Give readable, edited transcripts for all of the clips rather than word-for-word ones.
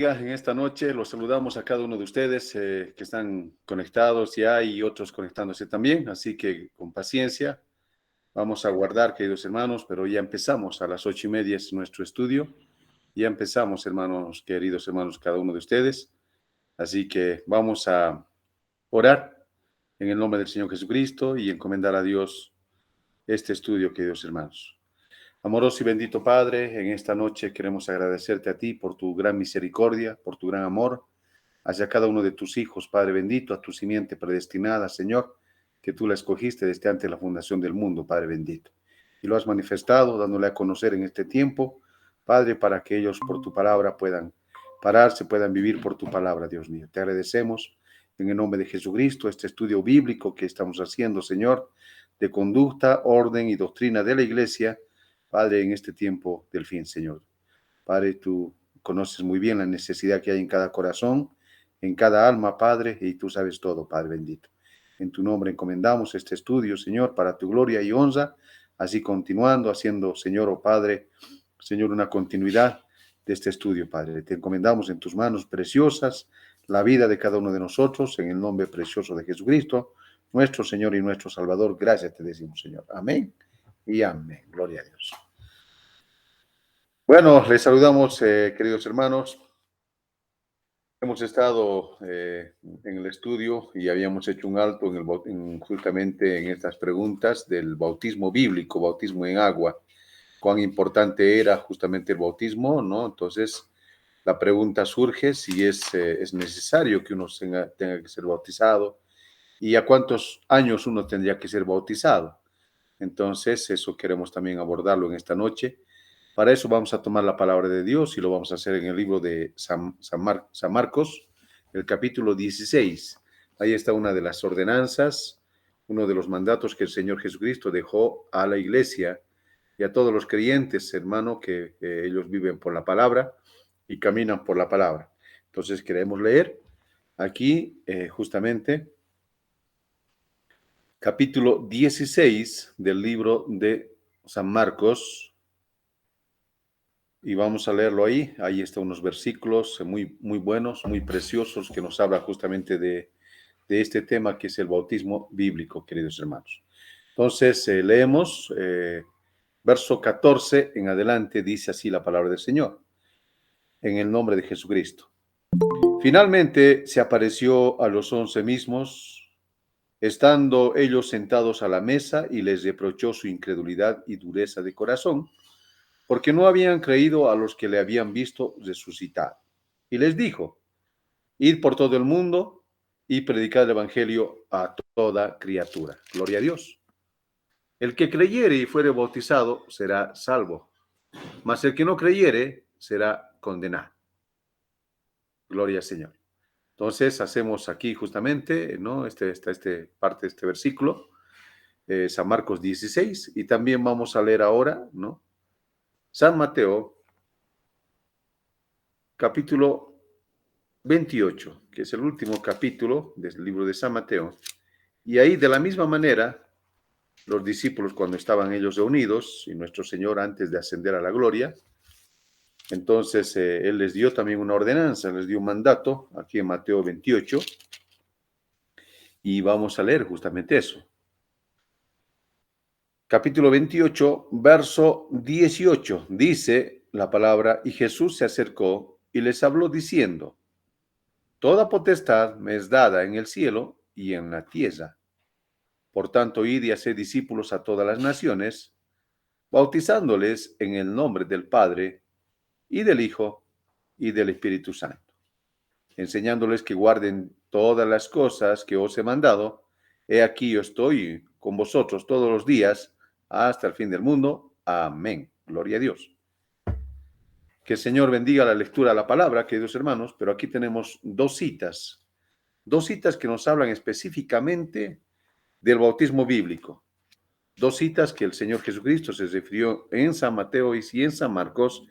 En esta noche los saludamos a cada uno de ustedes que están conectados ya y otros conectándose también, así que con paciencia vamos a aguardar, queridos hermanos, pero ya empezamos a las 8:30 es nuestro estudio, ya empezamos, hermanos, queridos hermanos, cada uno de ustedes, así que vamos a orar en el nombre del Señor Jesucristo y encomendar a Dios este estudio, queridos hermanos. Amoroso y bendito Padre, en esta noche queremos agradecerte a ti por tu gran misericordia, por tu gran amor hacia cada uno de tus hijos, Padre bendito, a tu simiente predestinada, Señor, que tú la escogiste desde antes de la fundación del mundo, Padre bendito. Y lo has manifestado, dándole a conocer en este tiempo, Padre, para que ellos por tu palabra puedan pararse, puedan vivir por tu palabra, Dios mío. Te agradecemos en el nombre de Jesucristo este estudio bíblico que estamos haciendo, Señor, de conducta, orden y doctrina de la iglesia, Padre, en este tiempo del fin, Señor. Padre, tú conoces muy bien la necesidad que hay en cada corazón, en cada alma, Padre, y tú sabes todo, Padre bendito. En tu nombre encomendamos este estudio, Señor, para tu gloria y honra, así continuando, haciendo, Señor, oh Padre, Señor, una continuidad de este estudio, Padre. Te encomendamos en tus manos preciosas la vida de cada uno de nosotros, en el nombre precioso de Jesucristo, nuestro Señor y nuestro Salvador. Gracias te decimos, Señor. Amén y amén. Gloria a Dios. Bueno, les saludamos, queridos hermanos. Hemos estado en el estudio y habíamos hecho un alto justamente en estas preguntas del bautismo bíblico, bautismo en agua. Cuán importante era justamente el bautismo, ¿no? Entonces, la pregunta surge si es necesario que uno tenga que ser bautizado y a cuántos años uno tendría que ser bautizado. Entonces, eso queremos también abordarlo en esta noche. Para eso vamos a tomar la palabra de Dios y lo vamos a hacer en el libro de San Marcos, el capítulo 16. Ahí está una de las ordenanzas, uno de los mandatos que el Señor Jesucristo dejó a la iglesia y a todos los creyentes, hermano, que ellos viven por la palabra y caminan por la palabra. Entonces queremos leer aquí justamente capítulo 16 del libro de San Marcos, y vamos a leerlo ahí. Ahí están unos versículos muy, muy buenos, muy preciosos, que nos habla justamente de este tema que es el bautismo bíblico, queridos hermanos. Entonces, leemos verso 14 en adelante, dice así la palabra del Señor, en el nombre de Jesucristo. Finalmente se apareció a los 11 mismos, estando ellos sentados a la mesa, y les reprochó su incredulidad y dureza de corazón, porque no habían creído a los que le habían visto resucitar. Y les dijo: id por todo el mundo y predicad el evangelio a toda criatura. Gloria a Dios. El que creyere y fuere bautizado será salvo, mas el que no creyere será condenado. Gloria al Señor. Entonces hacemos aquí justamente, ¿no? Parte de este versículo, San Marcos 16, y también vamos a leer ahora, ¿no? San Mateo, capítulo 28, que es el último capítulo del libro de San Mateo. Y ahí, de la misma manera, los discípulos, cuando estaban ellos reunidos, y nuestro Señor antes de ascender a la gloria, entonces Él les dio también una ordenanza, les dio un mandato, aquí en Mateo 28, y vamos a leer justamente eso. Capítulo 28, verso 18, dice la palabra: y Jesús se acercó y les habló diciendo: toda potestad me es dada en el cielo y en la tierra. Por tanto, id y haced discípulos a todas las naciones, bautizándoles en el nombre del Padre, y del Hijo, y del Espíritu Santo, enseñándoles que guarden todas las cosas que os he mandado. He aquí yo estoy con vosotros todos los días, hasta el fin del mundo. Amén. Gloria a Dios. Que el Señor bendiga la lectura de la palabra, queridos hermanos, pero aquí tenemos dos citas que nos hablan específicamente del bautismo bíblico. Dos citas que el Señor Jesucristo se refirió en San Mateo y en San Marcos.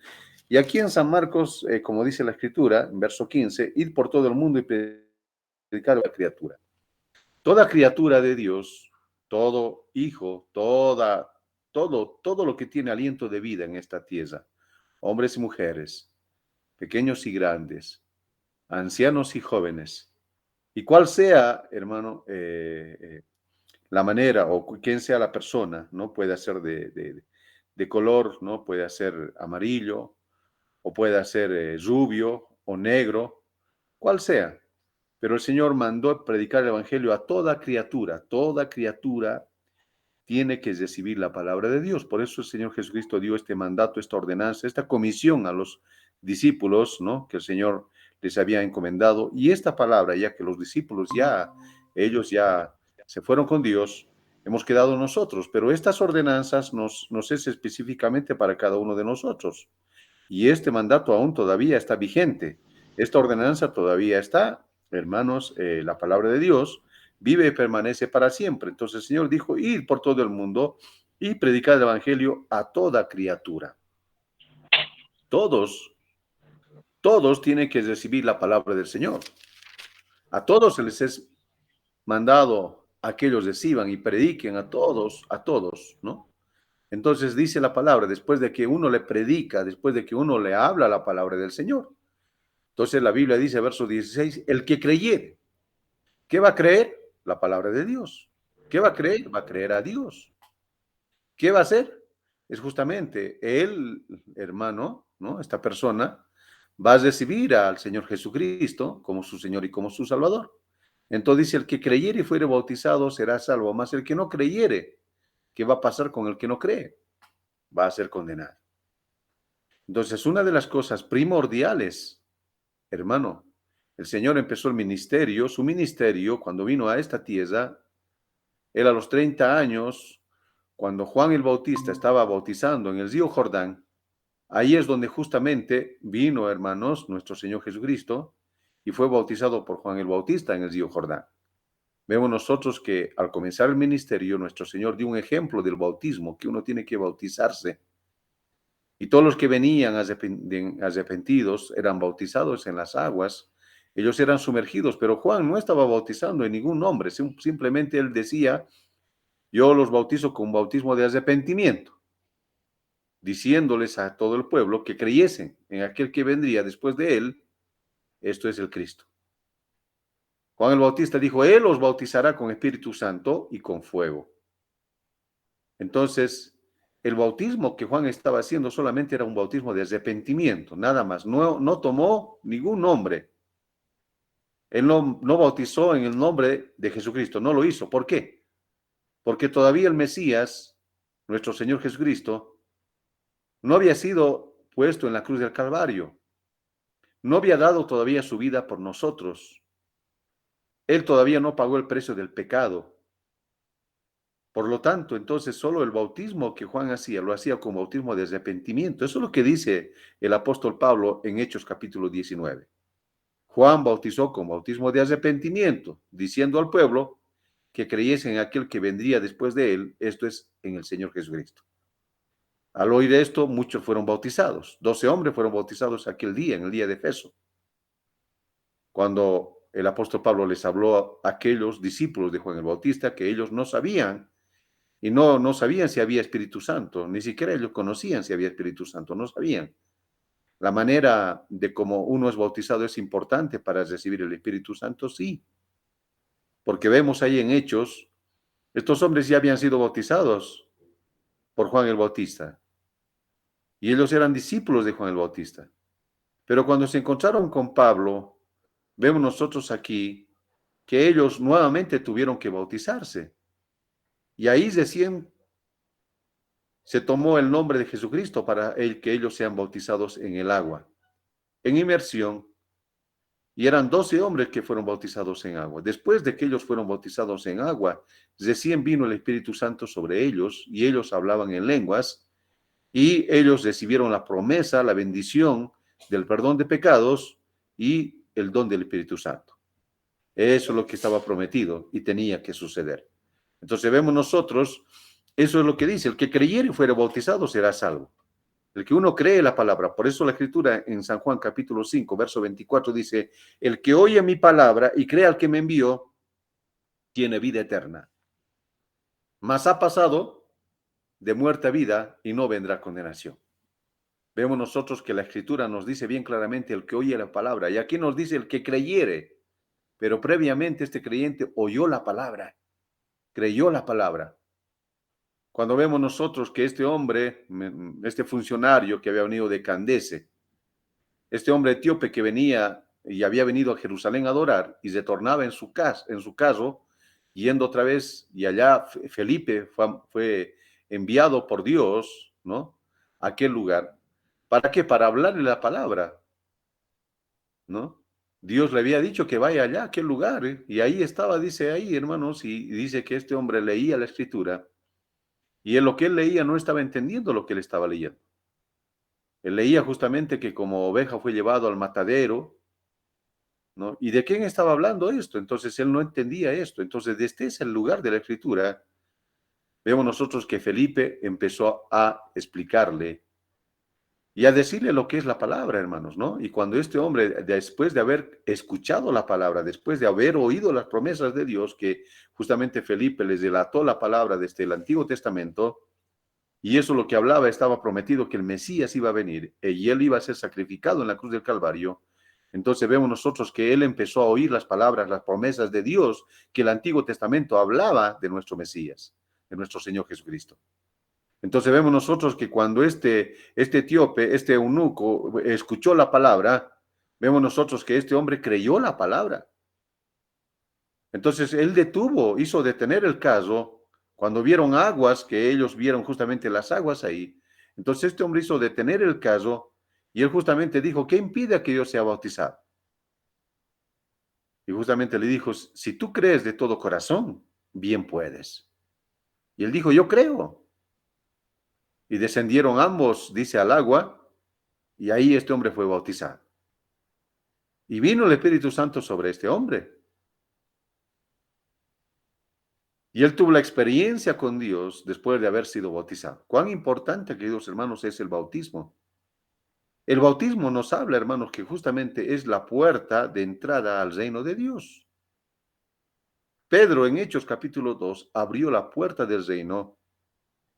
Y aquí en San Marcos, como dice la Escritura, en verso 15, id por todo el mundo y predicar a la criatura. Toda criatura de Dios, todo hijo, todo lo que tiene aliento de vida en esta tierra, hombres y mujeres, pequeños y grandes, ancianos y jóvenes. Y cuál sea, hermano, la manera o quién sea la persona, ¿no? Puede ser de color, ¿no? Puede ser amarillo o puede ser rubio o negro, cual sea. Pero el Señor mandó predicar el Evangelio a toda criatura tiene que recibir la palabra de Dios. Por eso el Señor Jesucristo dio este mandato, esta ordenanza, esta comisión a los discípulos, ¿no? Que el Señor les había encomendado. Y esta palabra, ya que los discípulos ellos ya se fueron con Dios, hemos quedado nosotros. Pero estas ordenanzas nos es específicamente para cada uno de nosotros. Y este mandato aún todavía está vigente. Esta ordenanza todavía está, hermanos, la palabra de Dios vive y permanece para siempre. Entonces el Señor dijo, ir por todo el mundo y predicar el Evangelio a toda criatura. Todos, todos tienen que recibir la palabra del Señor. A todos se les es mandado a que ellos reciban y prediquen a todos, ¿no? Entonces dice la palabra, después de que uno le predica, después de que uno le habla la palabra del Señor. Entonces la Biblia dice, verso 16, el que creyere, ¿qué va a creer? La palabra de Dios. ¿Qué va a creer? Va a creer a Dios. ¿Qué va a hacer? Es justamente el hermano, ¿no? Esta persona va a recibir al Señor Jesucristo como su Señor y como su Salvador. Entonces dice, el que creyere y fuere bautizado será salvo, más el que no creyere, ¿qué va a pasar con el que no cree? Va a ser condenado. Entonces, una de las cosas primordiales, hermano, el Señor empezó el ministerio, su ministerio, cuando vino a esta tierra, era a los 30 años, cuando Juan el Bautista estaba bautizando en el río Jordán. Ahí es donde justamente vino, hermanos, nuestro Señor Jesucristo y fue bautizado por Juan el Bautista en el río Jordán. Vemos nosotros que al comenzar el ministerio, nuestro Señor dio un ejemplo del bautismo, que uno tiene que bautizarse. Y todos los que venían arrepentidos eran bautizados en las aguas. Ellos eran sumergidos, pero Juan no estaba bautizando en ningún nombre. Simplemente él decía, yo los bautizo con bautismo de arrepentimiento, diciéndoles a todo el pueblo que creyesen en aquel que vendría después de él. Esto es el Cristo. Juan el Bautista dijo, él los bautizará con Espíritu Santo y con fuego. Entonces, el bautismo que Juan estaba haciendo solamente era un bautismo de arrepentimiento, nada más. No tomó ningún nombre. Él no bautizó en el nombre de Jesucristo, no lo hizo. ¿Por qué? Porque todavía el Mesías, nuestro Señor Jesucristo, no había sido puesto en la cruz del Calvario. No había dado todavía su vida por nosotros. Él todavía no pagó el precio del pecado. Por lo tanto, entonces solo el bautismo que Juan hacía, lo hacía con bautismo de arrepentimiento. Eso es lo que dice el apóstol Pablo en Hechos capítulo 19. Juan bautizó con bautismo de arrepentimiento, diciendo al pueblo que creyese en aquel que vendría después de él, esto es, en el Señor Jesucristo. Al oír esto, muchos fueron bautizados. 12 hombres fueron bautizados aquel día, en el día de Efeso. Cuando el apóstol Pablo les habló a aquellos discípulos de Juan el Bautista que ellos no sabían y no sabían si había Espíritu Santo, ni siquiera ellos conocían si había Espíritu Santo, no sabían. La manera de cómo uno es bautizado es importante para recibir el Espíritu Santo, sí, porque vemos ahí en Hechos, estos hombres ya habían sido bautizados por Juan el Bautista y ellos eran discípulos de Juan el Bautista. Pero cuando se encontraron con Pablo, vemos nosotros aquí que ellos nuevamente tuvieron que bautizarse. Y ahí recién se tomó el nombre de Jesucristo para que ellos sean bautizados en el agua, en inmersión. Y eran 12 hombres que fueron bautizados en agua. Después de que ellos fueron bautizados en agua, recién vino el Espíritu Santo sobre ellos y ellos hablaban en lenguas y ellos recibieron la promesa, la bendición del perdón de pecados y el don del Espíritu Santo. Eso es lo que estaba prometido y tenía que suceder. Entonces vemos nosotros, eso es lo que dice, el que creyere y fuere bautizado será salvo. El que uno cree la palabra. Por eso la escritura en San Juan capítulo 5, verso 24 dice, el que oye mi palabra y cree al que me envió, tiene vida eterna. Mas ha pasado de muerte a vida y no vendrá condenación. Vemos nosotros que la Escritura nos dice bien claramente el que oye la palabra. Y aquí nos dice el que creyere. Pero previamente este creyente oyó la palabra, creyó la palabra. Cuando vemos nosotros que este hombre, este funcionario que había venido de Candese, este hombre etíope que venía y había venido a Jerusalén a adorar y retornaba en su carro, yendo otra vez, y allá Felipe fue enviado por Dios, ¿no? A aquel lugar. ¿Para qué? Para hablarle la palabra, ¿no? Dios le había dicho que vaya allá, a aquel lugar, ¿eh? Y ahí estaba, dice ahí, hermanos, y dice que este hombre leía la escritura, y en lo que él leía no estaba entendiendo lo que él estaba leyendo. Él leía justamente que como oveja fue llevado al matadero, ¿no? ¿Y de quién estaba hablando esto? Entonces él no entendía esto. Entonces, desde ese lugar de la escritura, vemos nosotros que Felipe empezó a explicarle y a decirle lo que es la palabra, hermanos, ¿no? Y cuando este hombre, después de haber escuchado la palabra, después de haber oído las promesas de Dios, que justamente Felipe les delató la palabra desde el Antiguo Testamento, y eso lo que hablaba, estaba prometido que el Mesías iba a venir y él iba a ser sacrificado en la cruz del Calvario. Entonces vemos nosotros que él empezó a oír las palabras, las promesas de Dios, que el Antiguo Testamento hablaba de nuestro Mesías, de nuestro Señor Jesucristo. Entonces vemos nosotros que cuando este etíope, este eunuco, escuchó la palabra, vemos nosotros que este hombre creyó la palabra. Entonces él hizo detener el caso cuando vieron aguas, que ellos vieron justamente las aguas ahí. Entonces este hombre hizo detener el caso y él justamente dijo, ¿qué impide que yo sea bautizado? Y justamente le dijo, si tú crees de todo corazón, bien puedes. Y él dijo, yo creo. Y descendieron ambos, dice, al agua, y ahí este hombre fue bautizado. Y vino el Espíritu Santo sobre este hombre. Y él tuvo la experiencia con Dios después de haber sido bautizado. Cuán importante, queridos hermanos, es el bautismo. El bautismo nos habla, hermanos, que justamente es la puerta de entrada al reino de Dios. Pedro en Hechos capítulo 2 abrió la puerta del reino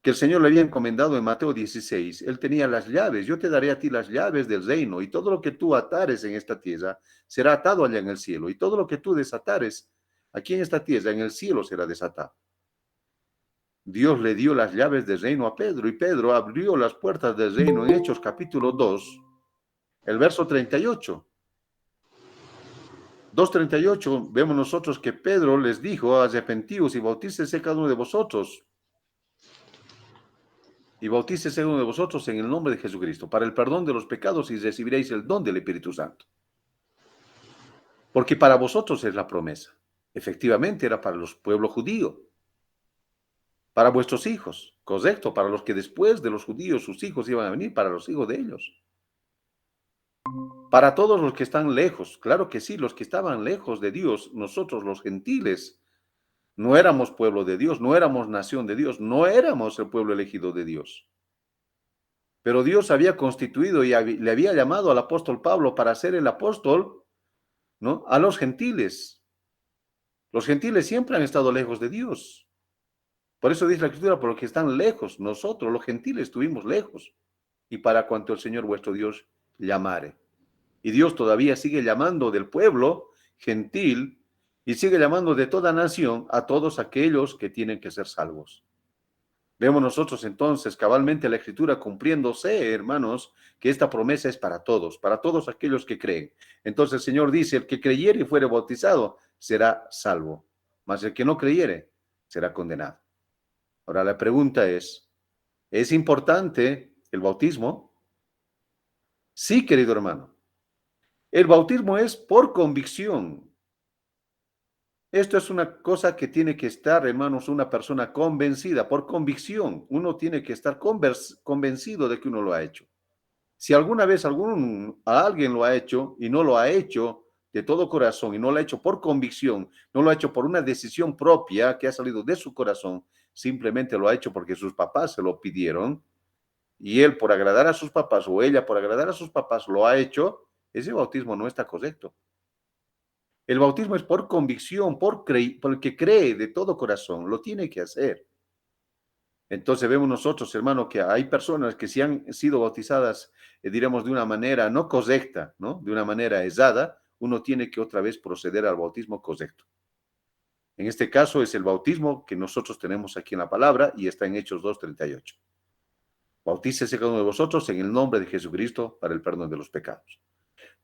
que el Señor le había encomendado en Mateo 16. Él tenía las llaves. Yo te daré a ti las llaves del reino y todo lo que tú atares en esta tierra será atado allá en el cielo y todo lo que tú desatares aquí en esta tierra en el cielo será desatado. Dios le dio las llaves del reino a Pedro y Pedro abrió las puertas del reino en Hechos capítulo 2, el verso 38. 2:38, vemos nosotros que Pedro les dijo, arrepentíos y bautícese cada uno de vosotros, y bautícese uno de vosotros en el nombre de Jesucristo, para el perdón de los pecados y recibiréis el don del Espíritu Santo. Porque para vosotros es la promesa. Efectivamente era para los pueblos judíos, para vuestros hijos, correcto, para los que después de los judíos sus hijos iban a venir, para los hijos de ellos. Para todos los que están lejos, claro que sí, los que estaban lejos de Dios, nosotros los gentiles, no éramos pueblo de Dios, no éramos nación de Dios, no éramos el pueblo elegido de Dios. Pero Dios había constituido y le había llamado al apóstol Pablo para ser el apóstol, ¿no? A los gentiles. Los gentiles siempre han estado lejos de Dios. Por eso dice la Escritura, por los que están lejos, nosotros los gentiles estuvimos lejos. Y para cuanto el Señor vuestro Dios llamare. Y Dios todavía sigue llamando del pueblo gentil y sigue llamando de toda nación a todos aquellos que tienen que ser salvos. Vemos nosotros entonces cabalmente la Escritura cumpliéndose, hermanos, que esta promesa es para todos aquellos que creen. Entonces el Señor dice, el que creyere y fuere bautizado será salvo, mas el que no creyere será condenado. Ahora la pregunta ¿es importante el bautismo? Sí, querido hermano. El bautismo es por convicción. Esto es una cosa que tiene que estar, hermanos, una persona convencida, por convicción. Uno tiene que estar convencido de que uno lo ha hecho. Si alguna vez alguien lo ha hecho y no lo ha hecho de todo corazón y no lo ha hecho por convicción, no lo ha hecho por una decisión propia que ha salido de su corazón, simplemente lo ha hecho porque sus papás se lo pidieron y él por agradar a sus papás o ella por agradar a sus papás lo ha hecho, ese bautismo no está correcto. El bautismo es por convicción, porque cree de todo corazón, lo tiene que hacer. Entonces vemos nosotros, hermano, que hay personas que si han sido bautizadas, diremos, de una manera no correcta, ¿no? De una manera errada, uno tiene que otra vez proceder al bautismo correcto. En este caso es el bautismo que nosotros tenemos aquí en la palabra y está en Hechos 2:38. Bautícese cada uno de vosotros en el nombre de Jesucristo para el perdón de los pecados.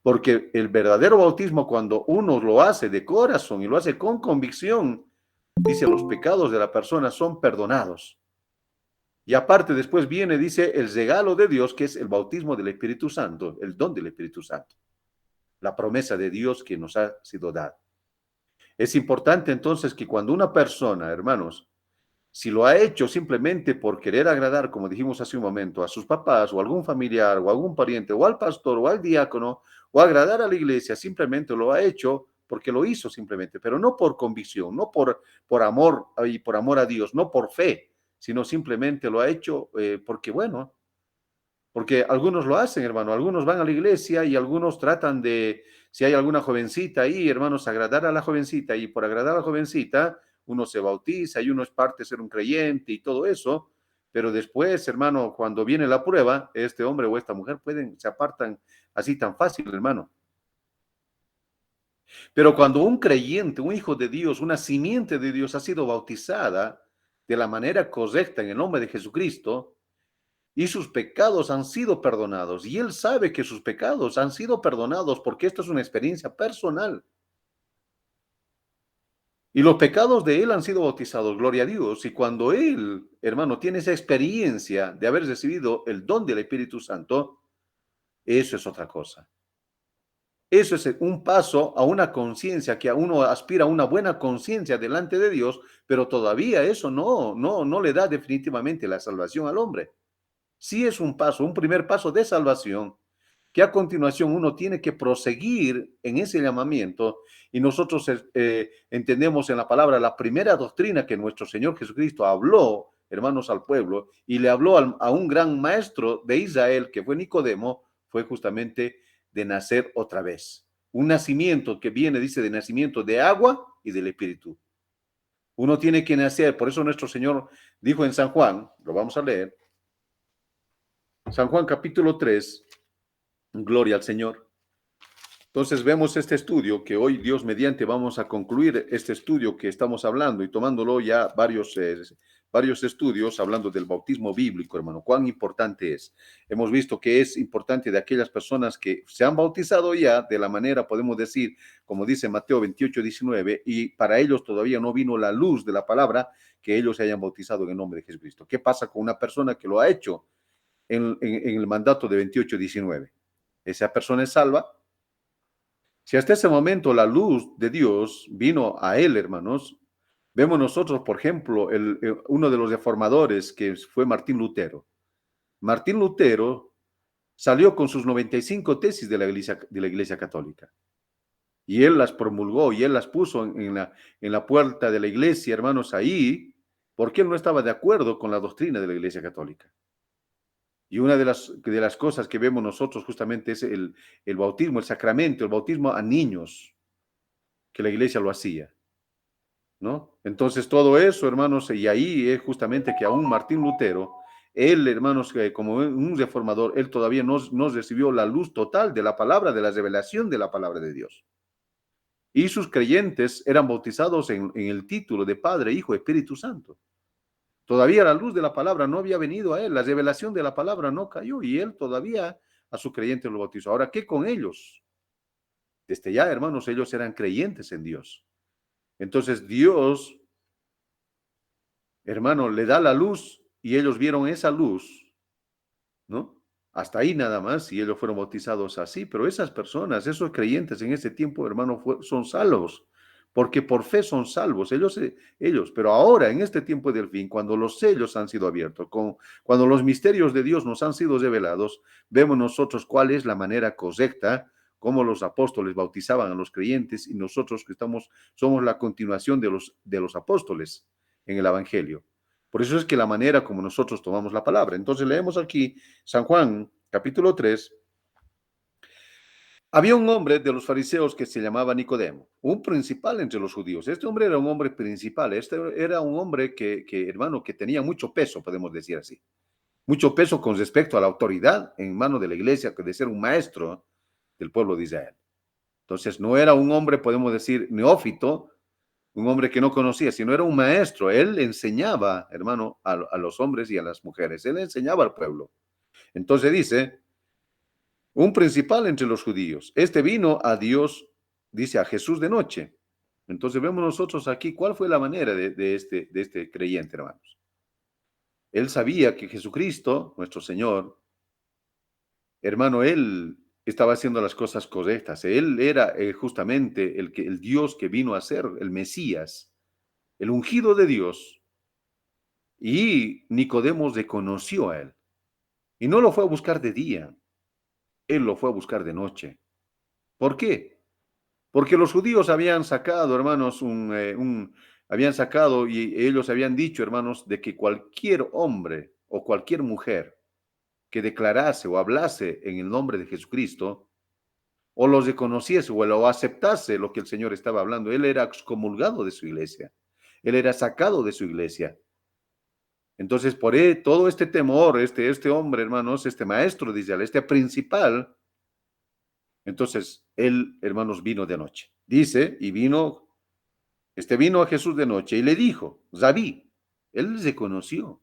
Porque el verdadero bautismo, cuando uno lo hace de corazón y lo hace con convicción, dice, los pecados de la persona son perdonados. Y aparte después viene, dice, el regalo de Dios, que es el bautismo del Espíritu Santo, el don del Espíritu Santo, la promesa de Dios que nos ha sido dada. Es importante entonces que cuando una persona, hermanos, si lo ha hecho simplemente por querer agradar, como dijimos hace un momento, a sus papás o algún familiar o algún pariente o al pastor o al diácono o agradar a la iglesia, simplemente lo ha hecho porque lo hizo simplemente, pero no por convicción, no por amor y por amor a Dios, no por fe, sino simplemente lo ha hecho porque, bueno, porque algunos lo hacen, hermano, algunos van a la iglesia y algunos tratan de, si hay alguna jovencita ahí, hermanos, agradar a la jovencita y por agradar a la jovencita, uno se bautiza y uno es parte de ser un creyente y todo eso, pero después, hermano, cuando viene la prueba, este hombre o esta mujer se apartan así tan fácil, hermano. Pero cuando un creyente, un hijo de Dios, una simiente de Dios ha sido bautizada de la manera correcta en el nombre de Jesucristo, y sus pecados han sido perdonados. Y él sabe que sus pecados han sido perdonados porque esto es una experiencia personal. Y los pecados de él han sido bautizados, gloria a Dios. Y cuando él, hermano, tiene esa experiencia de haber recibido el don del Espíritu Santo, eso es otra cosa. Eso es un paso a una conciencia, que a uno aspira a una buena conciencia delante de Dios, pero todavía eso no le da definitivamente la salvación al hombre. Sí es un paso, un primer paso de salvación, que a continuación uno tiene que proseguir en ese llamamiento y nosotros entendemos en la palabra la primera doctrina que nuestro Señor Jesucristo habló, hermanos, al pueblo y le habló a un gran maestro de Israel que fue Nicodemo, fue justamente de nacer otra vez. Un nacimiento que viene, dice, de nacimiento de agua y del Espíritu. Uno tiene que nacer, por eso nuestro Señor dijo en San Juan, lo vamos a leer, San Juan capítulo 3, gloria al Señor. Entonces vemos este estudio que hoy Dios mediante vamos a concluir este estudio que estamos hablando y tomándolo ya varios estudios hablando del bautismo bíblico, hermano. Cuán importante es. Hemos visto que es importante de aquellas personas que se han bautizado ya de la manera, podemos decir, como dice Mateo 28:19, y para ellos todavía no vino la luz de la palabra, que ellos se hayan bautizado en el nombre de Jesucristo. ¿Qué pasa con una persona que lo ha hecho en el mandato de 28:19? Esa persona es salva. Si hasta ese momento la luz de Dios vino a él, hermanos, vemos nosotros, por ejemplo, uno de los reformadores que fue Martín Lutero. Martín Lutero salió con sus 95 tesis de la iglesia católica. Y él las promulgó y él las puso en la puerta de la iglesia, hermanos, ahí, porque él no estaba de acuerdo con la doctrina de la iglesia católica. Y una de las cosas que vemos nosotros justamente es el bautismo, el sacramento, el bautismo a niños, que la iglesia lo hacía, ¿no? Entonces todo eso, hermanos, y ahí es justamente que aún Martín Lutero, él, hermanos, como un reformador, él todavía no recibió la luz total de la palabra, de la revelación de la palabra de Dios. Y sus creyentes eran bautizados en el título de Padre, Hijo, Espíritu Santo. Todavía la luz de la palabra no había venido a él, la revelación de la palabra no cayó y él todavía a sus creyentes lo bautizó. Ahora, ¿qué con ellos? Desde ya, hermanos, ellos eran creyentes en Dios. Entonces Dios, hermano, le da la luz y ellos vieron esa luz, ¿no? Hasta ahí nada más y ellos fueron bautizados así, pero esas personas, esos creyentes en ese tiempo, hermano, son salvos, porque por fe son salvos, ellos, pero ahora en este tiempo del fin, cuando los sellos han sido abiertos, cuando los misterios de Dios nos han sido revelados, vemos nosotros cuál es la manera correcta, cómo los apóstoles bautizaban a los creyentes y nosotros que somos la continuación de los apóstoles en el Evangelio. Por eso es que la manera como nosotros tomamos la palabra. Entonces leemos aquí San Juan, capítulo 3, Había un hombre de los fariseos que se llamaba Nicodemo, un principal entre los judíos. Este hombre era un hombre principal, este era un hombre hermano, que tenía mucho peso, podemos decir así. Mucho peso con respecto a la autoridad en mano de la iglesia, de ser un maestro del pueblo de Israel. Entonces, no era un hombre, podemos decir, neófito, un hombre que no conocía, sino era un maestro. Él enseñaba, hermano, a los hombres y a las mujeres. Él enseñaba al pueblo. Entonces dice, un principal entre los judíos. Este vino a Dios, dice, a Jesús de noche. Entonces vemos nosotros aquí cuál fue la manera de este creyente, hermanos. Él sabía que Jesucristo, nuestro Señor, hermano, él estaba haciendo las cosas correctas. Él era justamente el Dios que vino a ser el Mesías, el ungido de Dios. Y Nicodemo reconoció a él. Y no lo fue a buscar de día, él lo fue a buscar de noche. ¿Por qué? Porque los judíos habían sacado, hermanos, habían sacado y ellos habían dicho, hermanos, de que cualquier hombre o cualquier mujer que declarase o hablase en el nombre de Jesucristo, o los reconociese o lo aceptase lo que el Señor estaba hablando, él era excomulgado de su iglesia, él era sacado de su iglesia. Entonces, todo este temor, este hombre, hermanos, este maestro de Israel, este principal, entonces él, hermanos, vino de noche. Dice, vino a Jesús de noche y le dijo, Rabí, él reconoció,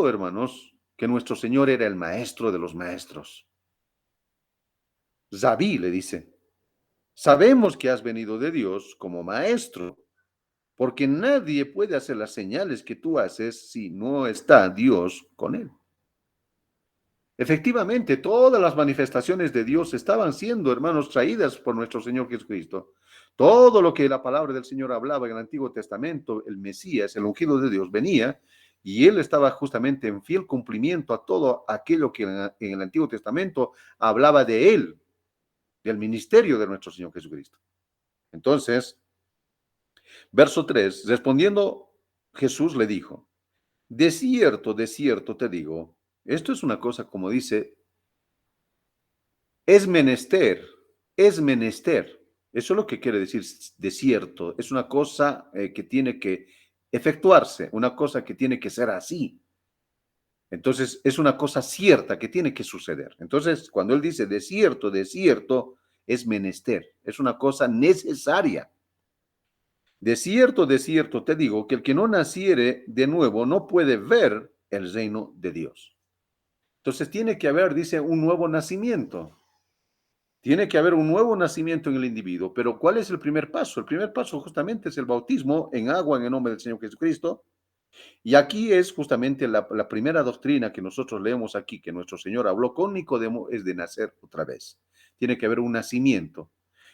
hermanos, que nuestro Señor era el maestro de los maestros. Rabí le dice, sabemos que has venido de Dios como maestro, porque nadie puede hacer las señales que tú haces si no está Dios con él. Efectivamente, todas las manifestaciones de Dios estaban siendo, hermanos, traídas por nuestro Señor Jesucristo. Todo lo que la palabra del Señor hablaba en el Antiguo Testamento, el Mesías, el ungido de Dios, venía y él estaba justamente en fiel cumplimiento a todo aquello que en el Antiguo Testamento hablaba de él, del ministerio de nuestro Señor Jesucristo. Entonces, verso 3, respondiendo Jesús le dijo, de cierto te digo, esto es una cosa como dice, es menester, es menester. Eso es lo que quiere decir de cierto. Es una cosa que tiene que efectuarse, una cosa que tiene que ser así. Entonces, es una cosa cierta que tiene que suceder. Entonces, cuando él dice de cierto, es menester. Es una cosa necesaria. De cierto, te digo que el que no naciere de nuevo no puede ver el reino de Dios. Entonces, tiene que haber, dice, un nuevo nacimiento. Tiene que haber un nuevo nacimiento en el individuo, pero ¿cuál es el primer paso? El primer paso justamente es el bautismo en agua en el nombre del Señor Jesucristo. Y aquí es justamente la primera doctrina que nosotros leemos aquí, que nuestro Señor habló con Nicodemo, es de nacer otra vez. Tiene que haber un nacimiento.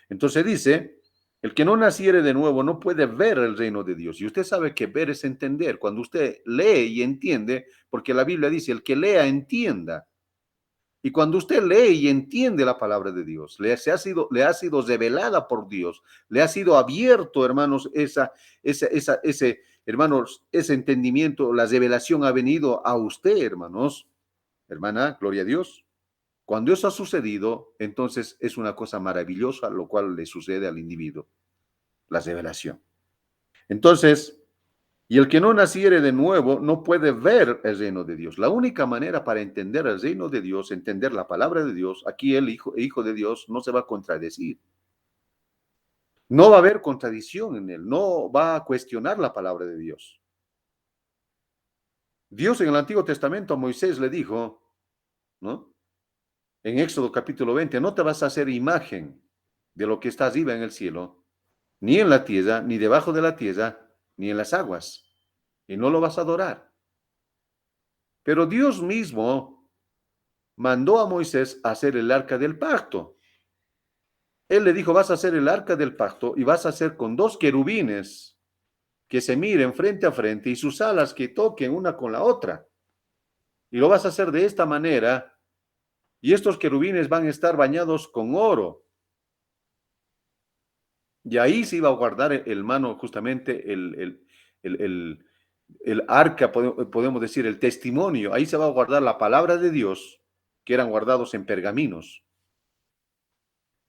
Entonces dice, el que no naciere de nuevo no puede ver el reino de Dios. Y usted sabe que ver es entender. Cuando usted lee y entiende, porque la Biblia dice, el que lea, entienda. Y cuando usted lee y entiende la palabra de Dios, le ha sido revelada por Dios, le ha sido abierto, hermanos, hermanos, ese entendimiento, la revelación ha venido a usted, hermanos, hermana, gloria a Dios. Cuando eso ha sucedido, entonces es una cosa maravillosa lo cual le sucede al individuo, la revelación. Entonces, y el que no naciere de nuevo no puede ver el reino de Dios. La única manera para entender el reino de Dios, entender la palabra de Dios, aquí el hijo de Dios no se va a contradecir. No va a haber contradicción en él, no va a cuestionar la palabra de Dios. Dios en el Antiguo Testamento a Moisés le dijo, ¿no? En Éxodo capítulo 20, no te vas a hacer imagen de lo que está arriba en el cielo, ni en la tierra, ni debajo de la tierra, ni en las aguas, y no lo vas a adorar. Pero Dios mismo mandó a Moisés a hacer el arca del pacto. Él le dijo, vas a hacer el arca del pacto y vas a hacer con dos querubines que se miren frente a frente y sus alas que toquen una con la otra. Y lo vas a hacer de esta manera y estos querubines van a estar bañados con oro. Y ahí se iba a guardar el mano justamente el arca, podemos decir, el testimonio. Ahí se va a guardar la palabra de Dios que eran guardados en pergaminos.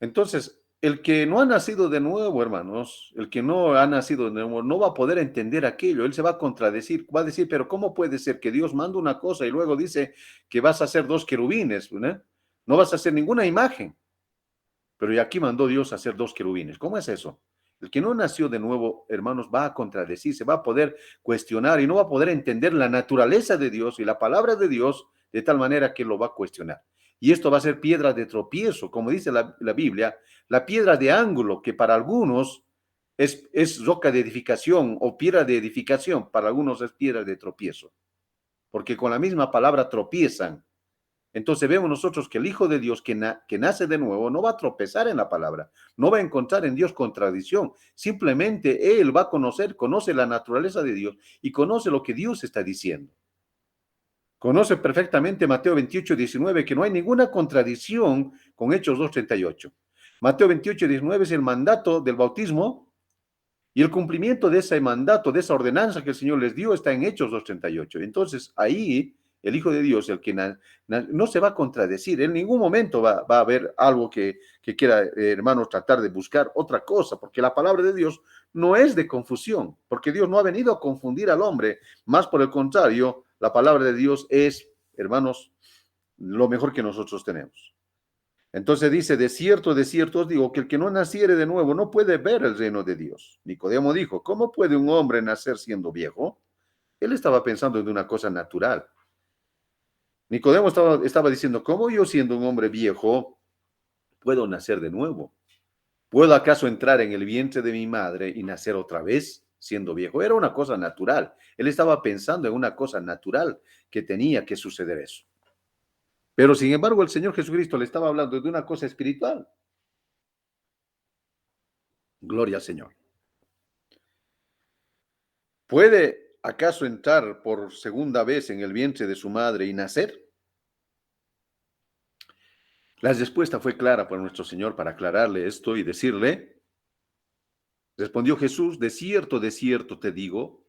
Entonces, el que no ha nacido de nuevo, hermanos, el que no ha nacido de nuevo, no va a poder entender aquello. Él se va a contradecir, va a decir, pero ¿cómo puede ser que Dios manda una cosa y luego dice que vas a hacer dos querubines, ¿no? No vas a hacer ninguna imagen. Pero y aquí mandó Dios a hacer dos querubines. ¿Cómo es eso? El que no nació de nuevo, hermanos, va a contradecirse, va a poder cuestionar y no va a poder entender la naturaleza de Dios y la palabra de Dios de tal manera que lo va a cuestionar. Y esto va a ser piedra de tropiezo, como dice la Biblia, la piedra de ángulo, que para algunos es roca de edificación o piedra de edificación, para algunos es piedra de tropiezo, porque con la misma palabra tropiezan. Entonces vemos nosotros que el Hijo de Dios que nace de nuevo no va a tropezar en la palabra, no va a encontrar en Dios contradicción, simplemente él va a conoce la naturaleza de Dios y conoce lo que Dios está diciendo. Conoce perfectamente Mateo 28:19, que no hay ninguna contradicción con Hechos 2:38. Mateo 28:19 es el mandato del bautismo y el cumplimiento de ese mandato, de esa ordenanza que el Señor les dio, está en Hechos 2:38. Entonces, ahí el Hijo de Dios, el que no se va a contradecir, en ningún momento va a haber algo que quiera, hermanos, tratar de buscar otra cosa, porque la palabra de Dios no es de confusión, porque Dios no ha venido a confundir al hombre, más por el contrario, la palabra de Dios es, hermanos, lo mejor que nosotros tenemos. Entonces dice, de cierto os digo, que el que no naciere de nuevo no puede ver el reino de Dios. Nicodemo dijo, ¿cómo puede un hombre nacer siendo viejo? Él estaba pensando en una cosa natural. Nicodemo estaba diciendo, ¿cómo yo siendo un hombre viejo puedo nacer de nuevo? ¿Puedo acaso entrar en el vientre de mi madre y nacer otra vez siendo viejo? Era una cosa natural. Él estaba pensando en una cosa natural que tenía que suceder eso. Pero sin embargo, el Señor Jesucristo le estaba hablando de una cosa espiritual. Gloria al Señor. ¿Puede acaso entrar por segunda vez en el vientre de su madre y nacer? La respuesta fue clara para nuestro Señor para aclararle esto y decirle, respondió Jesús, de cierto te digo,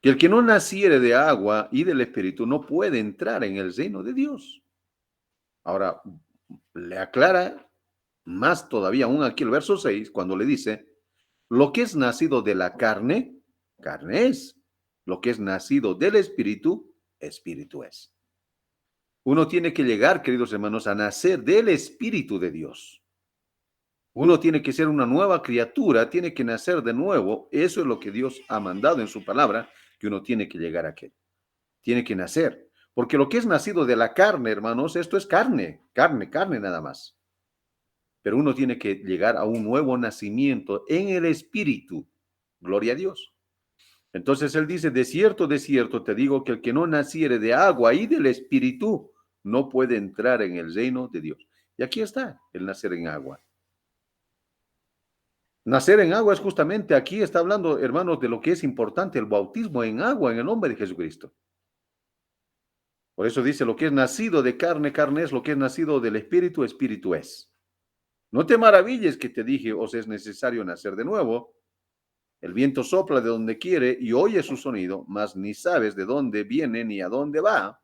que el que no naciere de agua y del Espíritu no puede entrar en el reino de Dios. Ahora, le aclara más todavía aún aquí el verso 6, cuando le dice, lo que es nacido de la carne, carne es. Lo que es nacido del Espíritu, Espíritu es. Uno tiene que llegar, queridos hermanos, a nacer del Espíritu de Dios. Uno tiene que ser una nueva criatura, tiene que nacer de nuevo. Eso es lo que Dios ha mandado en su palabra, que uno tiene que llegar a aquel. Tiene que nacer. Porque lo que es nacido de la carne, hermanos, esto es carne, carne nada más. Pero uno tiene que llegar a un nuevo nacimiento en el Espíritu. Gloria a Dios. Entonces él dice, de cierto te digo que el que no naciere de agua y del Espíritu no puede entrar en el reino de Dios. Y aquí está el nacer en agua. Nacer en agua es justamente, aquí está hablando, hermanos, de lo que es importante, el bautismo en agua en el nombre de Jesucristo. Por eso dice, lo que es nacido de carne, carne es, lo que es nacido del Espíritu, Espíritu es. No te maravilles que te dije, os es necesario nacer de nuevo. El viento sopla de donde quiere y oye su sonido, mas ni sabes de dónde viene ni a dónde va.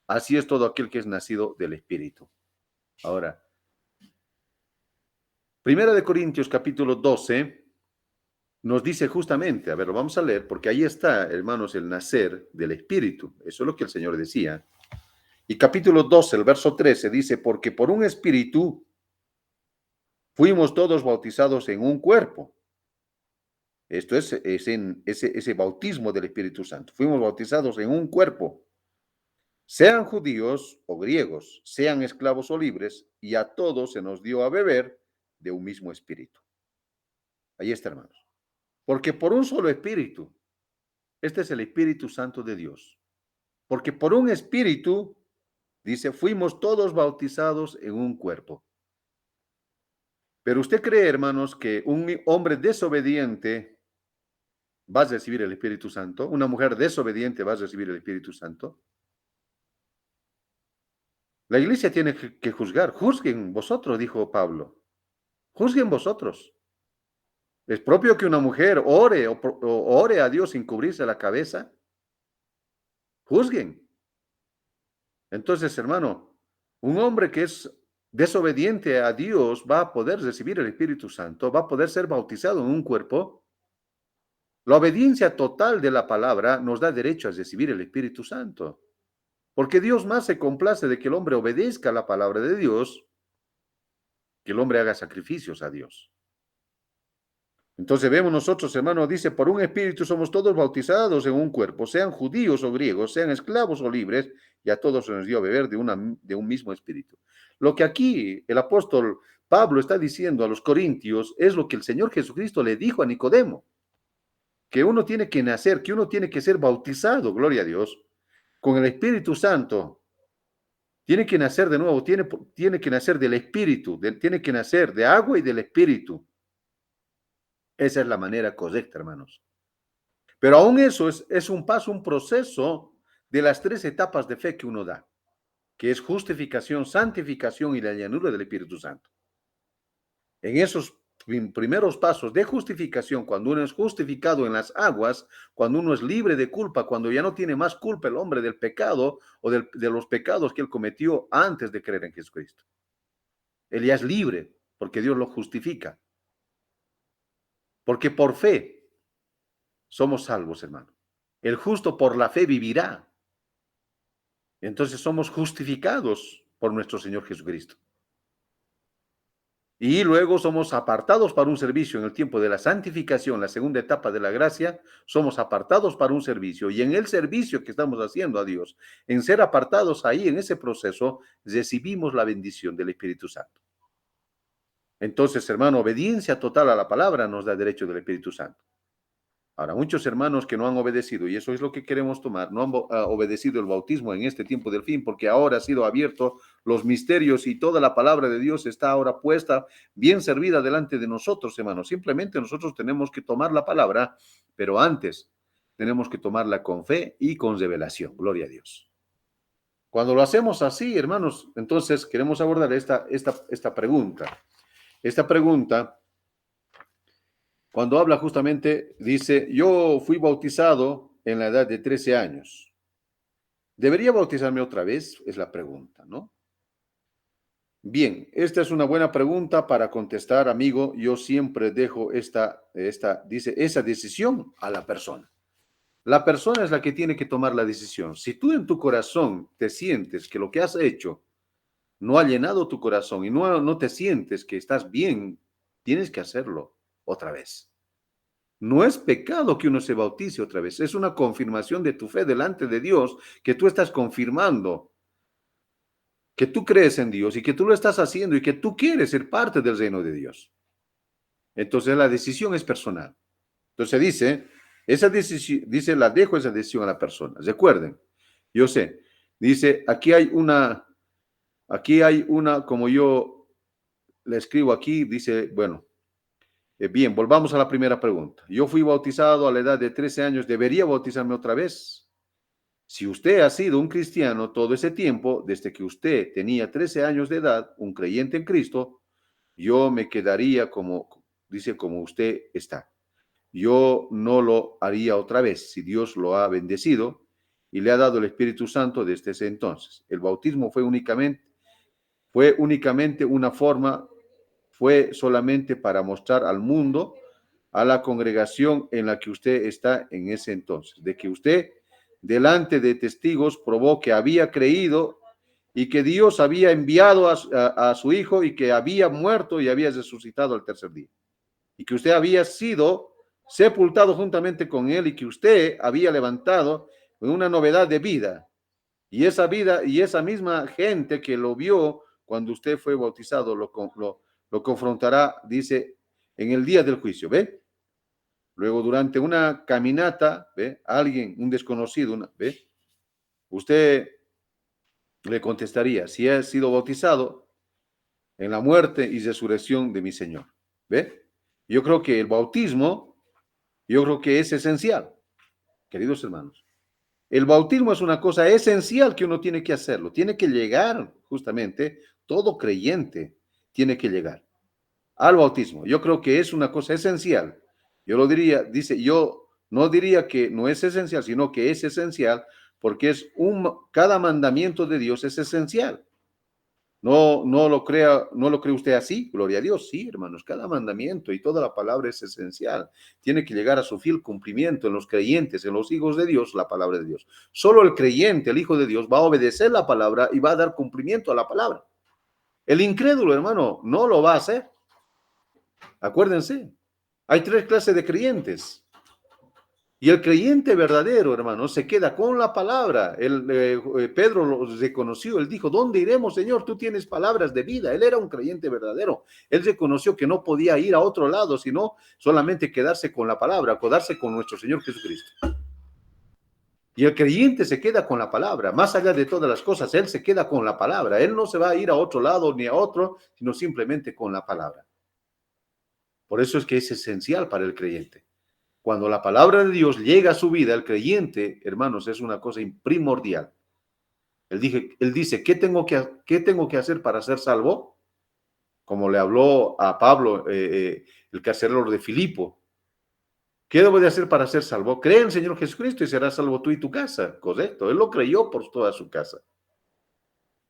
Así es todo aquel que es nacido del Espíritu. Ahora, Primera de Corintios capítulo 12 nos dice justamente, a ver, lo vamos a leer, porque ahí está, hermanos, el nacer del Espíritu. Eso es lo que el Señor decía. Y capítulo 12, el verso 13 dice, porque por un Espíritu fuimos todos bautizados en un cuerpo. Esto es en ese bautismo del Espíritu Santo. Fuimos bautizados en un cuerpo. Sean judíos o griegos, sean esclavos o libres, y a todos se nos dio a beber de un mismo espíritu. Ahí está, hermanos. Porque por un solo espíritu, este es el Espíritu Santo de Dios. Porque por un espíritu, dice, fuimos todos bautizados en un cuerpo. Pero usted cree, hermanos, que un hombre desobediente va a recibir el Espíritu Santo, una mujer desobediente va a recibir el Espíritu Santo. La iglesia tiene que juzgar. Juzguen vosotros, dijo Pablo. Juzguen vosotros. ¿Es propio que una mujer ore o ore a Dios sin cubrirse la cabeza? Juzguen. Entonces, hermano, Un hombre que es desobediente a Dios va a poder recibir el Espíritu Santo, va a poder ser bautizado en un cuerpo. La obediencia total de la palabra nos da derecho a recibir el Espíritu Santo, porque Dios más se complace de que el hombre obedezca la palabra de Dios, que el hombre haga sacrificios a Dios. Entonces vemos nosotros, hermanos, dice, por un espíritu somos todos bautizados en un cuerpo, sean judíos o griegos, sean esclavos o libres, y a todos se nos dio a beber de un mismo espíritu. Lo que aquí el apóstol Pablo está diciendo a los corintios es lo que el Señor Jesucristo le dijo a Nicodemo, que uno tiene que nacer, que uno tiene que ser bautizado, gloria a Dios, con el Espíritu Santo. Tiene que nacer de nuevo, tiene que nacer del Espíritu, tiene que nacer de agua y del Espíritu. Esa es la manera correcta, hermanos. Pero aún eso es un paso, un proceso de las tres etapas de fe que uno da, que es justificación, santificación y la llenura del Espíritu Santo. En esos primeros pasos de justificación, cuando uno es justificado en las aguas, cuando uno es libre de culpa, cuando ya no tiene más culpa el hombre del pecado o de los pecados que él cometió antes de creer en Jesucristo. Él ya es libre porque Dios lo justifica. Porque por fe somos salvos, hermano. El justo por la fe vivirá. Entonces somos justificados por nuestro Señor Jesucristo. Y luego somos apartados para un servicio en el tiempo de la santificación, la segunda etapa de la gracia, somos apartados para un servicio. Y en el servicio que estamos haciendo a Dios, en ser apartados ahí en ese proceso, recibimos la bendición del Espíritu Santo. Entonces, hermano, obediencia total a la palabra nos da derecho del Espíritu Santo. Ahora, muchos hermanos que no han obedecido, y eso es lo que queremos tomar, no han obedecido el bautismo en este tiempo del fin, porque ahora ha sido abierto los misterios y toda la palabra de Dios está ahora puesta, bien servida delante de nosotros, hermanos. Simplemente nosotros tenemos que tomar la palabra, pero antes tenemos que tomarla con fe y con revelación. Gloria a Dios. Cuando lo hacemos así, hermanos, entonces queremos abordar esta pregunta. Esta pregunta, cuando habla justamente, dice, yo fui bautizado en la edad de 13 años. ¿Debería bautizarme otra vez? Es la pregunta, ¿no? Bien, esta es una buena pregunta para contestar, amigo. Yo siempre dejo dice, esa decisión a la persona. La persona es la que tiene que tomar la decisión. Si tú en tu corazón te sientes que lo que has hecho no ha llenado tu corazón y no te sientes que estás bien, tienes que hacerlo otra vez. No es pecado que uno se bautice otra vez, es una confirmación de tu fe delante de Dios, que tú estás confirmando que tú crees en Dios y que tú lo estás haciendo y que tú quieres ser parte del reino de Dios. Entonces la decisión es personal. Entonces esa decisión, la dejo esa decisión a la persona. Recuerden, yo sé, dice, aquí hay una, como yo le escribo aquí, dice, bueno, bien, volvamos a la primera pregunta. Yo fui bautizado a la edad de 13 años, ¿debería bautizarme otra vez? Si usted ha sido un cristiano todo ese tiempo, desde que usted tenía 13 años de edad, un creyente en Cristo, yo me quedaría como usted está. Yo no lo haría otra vez si Dios lo ha bendecido y le ha dado el Espíritu Santo desde ese entonces. El bautismo fue únicamente una forma, fue solamente para mostrar al mundo, a la congregación en la que usted está en ese entonces, de que usted delante de testigos probó que había creído y que Dios había enviado a su Hijo y que había muerto y había resucitado al tercer día. Y que usted había sido sepultado juntamente con Él y que usted había levantado una novedad de vida. Y esa vida y esa misma gente que lo vio cuando usted fue bautizado lo confrontará, dice, en el día del juicio, ¿ve? Luego, durante una caminata, ¿ve? Alguien, un desconocido, ¿ve? Usted le contestaría, si he sido bautizado en la muerte y resurrección de mi Señor, ¿ve? Yo creo que el bautismo, es esencial, queridos hermanos. El bautismo es una cosa esencial que uno tiene que hacerlo, tiene que llegar, justamente, todo creyente tiene que llegar al bautismo. Yo creo que es una cosa esencial. Yo lo diría, yo no diría que no es esencial, sino que es esencial porque cada mandamiento de Dios es esencial. No lo crea, no lo cree usted así, gloria a Dios, sí, hermanos, cada mandamiento y toda la palabra es esencial. Tiene que llegar a su fiel cumplimiento en los creyentes, en los hijos de Dios, la palabra de Dios. Solo el creyente, el hijo de Dios, va a obedecer la palabra y va a dar cumplimiento a la palabra. El incrédulo, hermano, no lo va a hacer. Acuérdense, hay tres clases de creyentes. Y el creyente verdadero, hermano, se queda con la palabra. Pedro lo reconoció, él dijo, ¿dónde iremos, Señor? Tú tienes palabras de vida. Él era un creyente verdadero. Él reconoció que no podía ir a otro lado, sino solamente quedarse con la palabra, quedarse con nuestro Señor Jesucristo. Y el creyente se queda con la palabra, más allá de todas las cosas, él se queda con la palabra. Él no se va a ir a otro lado ni a otro, sino simplemente con la palabra. Por eso es que es esencial para el creyente. Cuando la palabra de Dios llega a su vida, el creyente, hermanos, es una cosa primordial. Él dice, ¿qué tengo que hacer para ser salvo? Como le habló a Pablo, el carcelero de Filipo. ¿Qué debo de hacer para ser salvo? Cree en el Señor Jesucristo y serás salvo tú y tu casa. Correcto. Él lo creyó por toda su casa.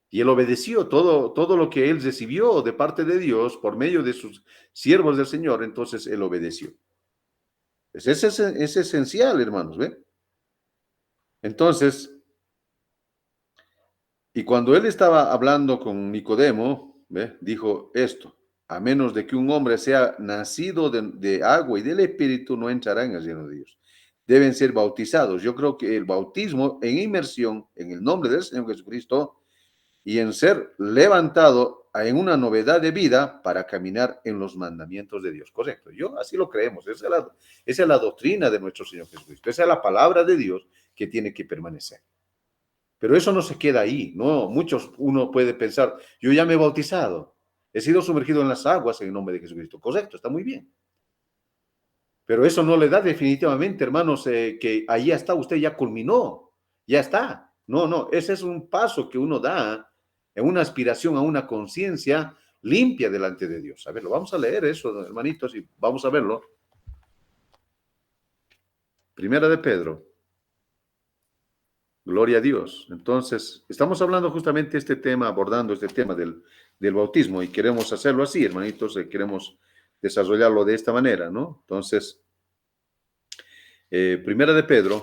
Y él obedeció todo lo que él recibió de parte de Dios por medio de sus siervos del Señor. Entonces él obedeció. Pues es esencial, hermanos, ¿ven? Entonces, y cuando él estaba hablando con Nicodemo, ¿ve? Dijo esto, a menos de que un hombre sea nacido de agua y del Espíritu, no entrará en el reino de Dios. Deben ser bautizados. Yo creo que el bautismo en inmersión en el nombre del Señor Jesucristo y en ser levantado en una novedad de vida para caminar en los mandamientos de Dios. Correcto. Yo así lo creemos. Esa es la doctrina de nuestro Señor Jesucristo. Esa es la palabra de Dios que tiene que permanecer. Pero eso no se queda ahí, ¿no? Uno puede pensar, yo ya me he bautizado, he sido sumergido en las aguas en el nombre de Jesucristo. Correcto, está muy bien. Pero eso no le da definitivamente, hermanos, que ahí está, usted ya culminó, ya está. No, ese es un paso que uno da en una aspiración a una conciencia limpia delante de Dios. A ver, lo vamos a leer eso, hermanitos, y vamos a verlo. Primera de Pedro. Gloria a Dios. Entonces, estamos hablando justamente este tema, abordando este tema del bautismo y queremos hacerlo así, hermanitos, queremos desarrollarlo de esta manera, ¿no? Entonces, Primera de Pedro,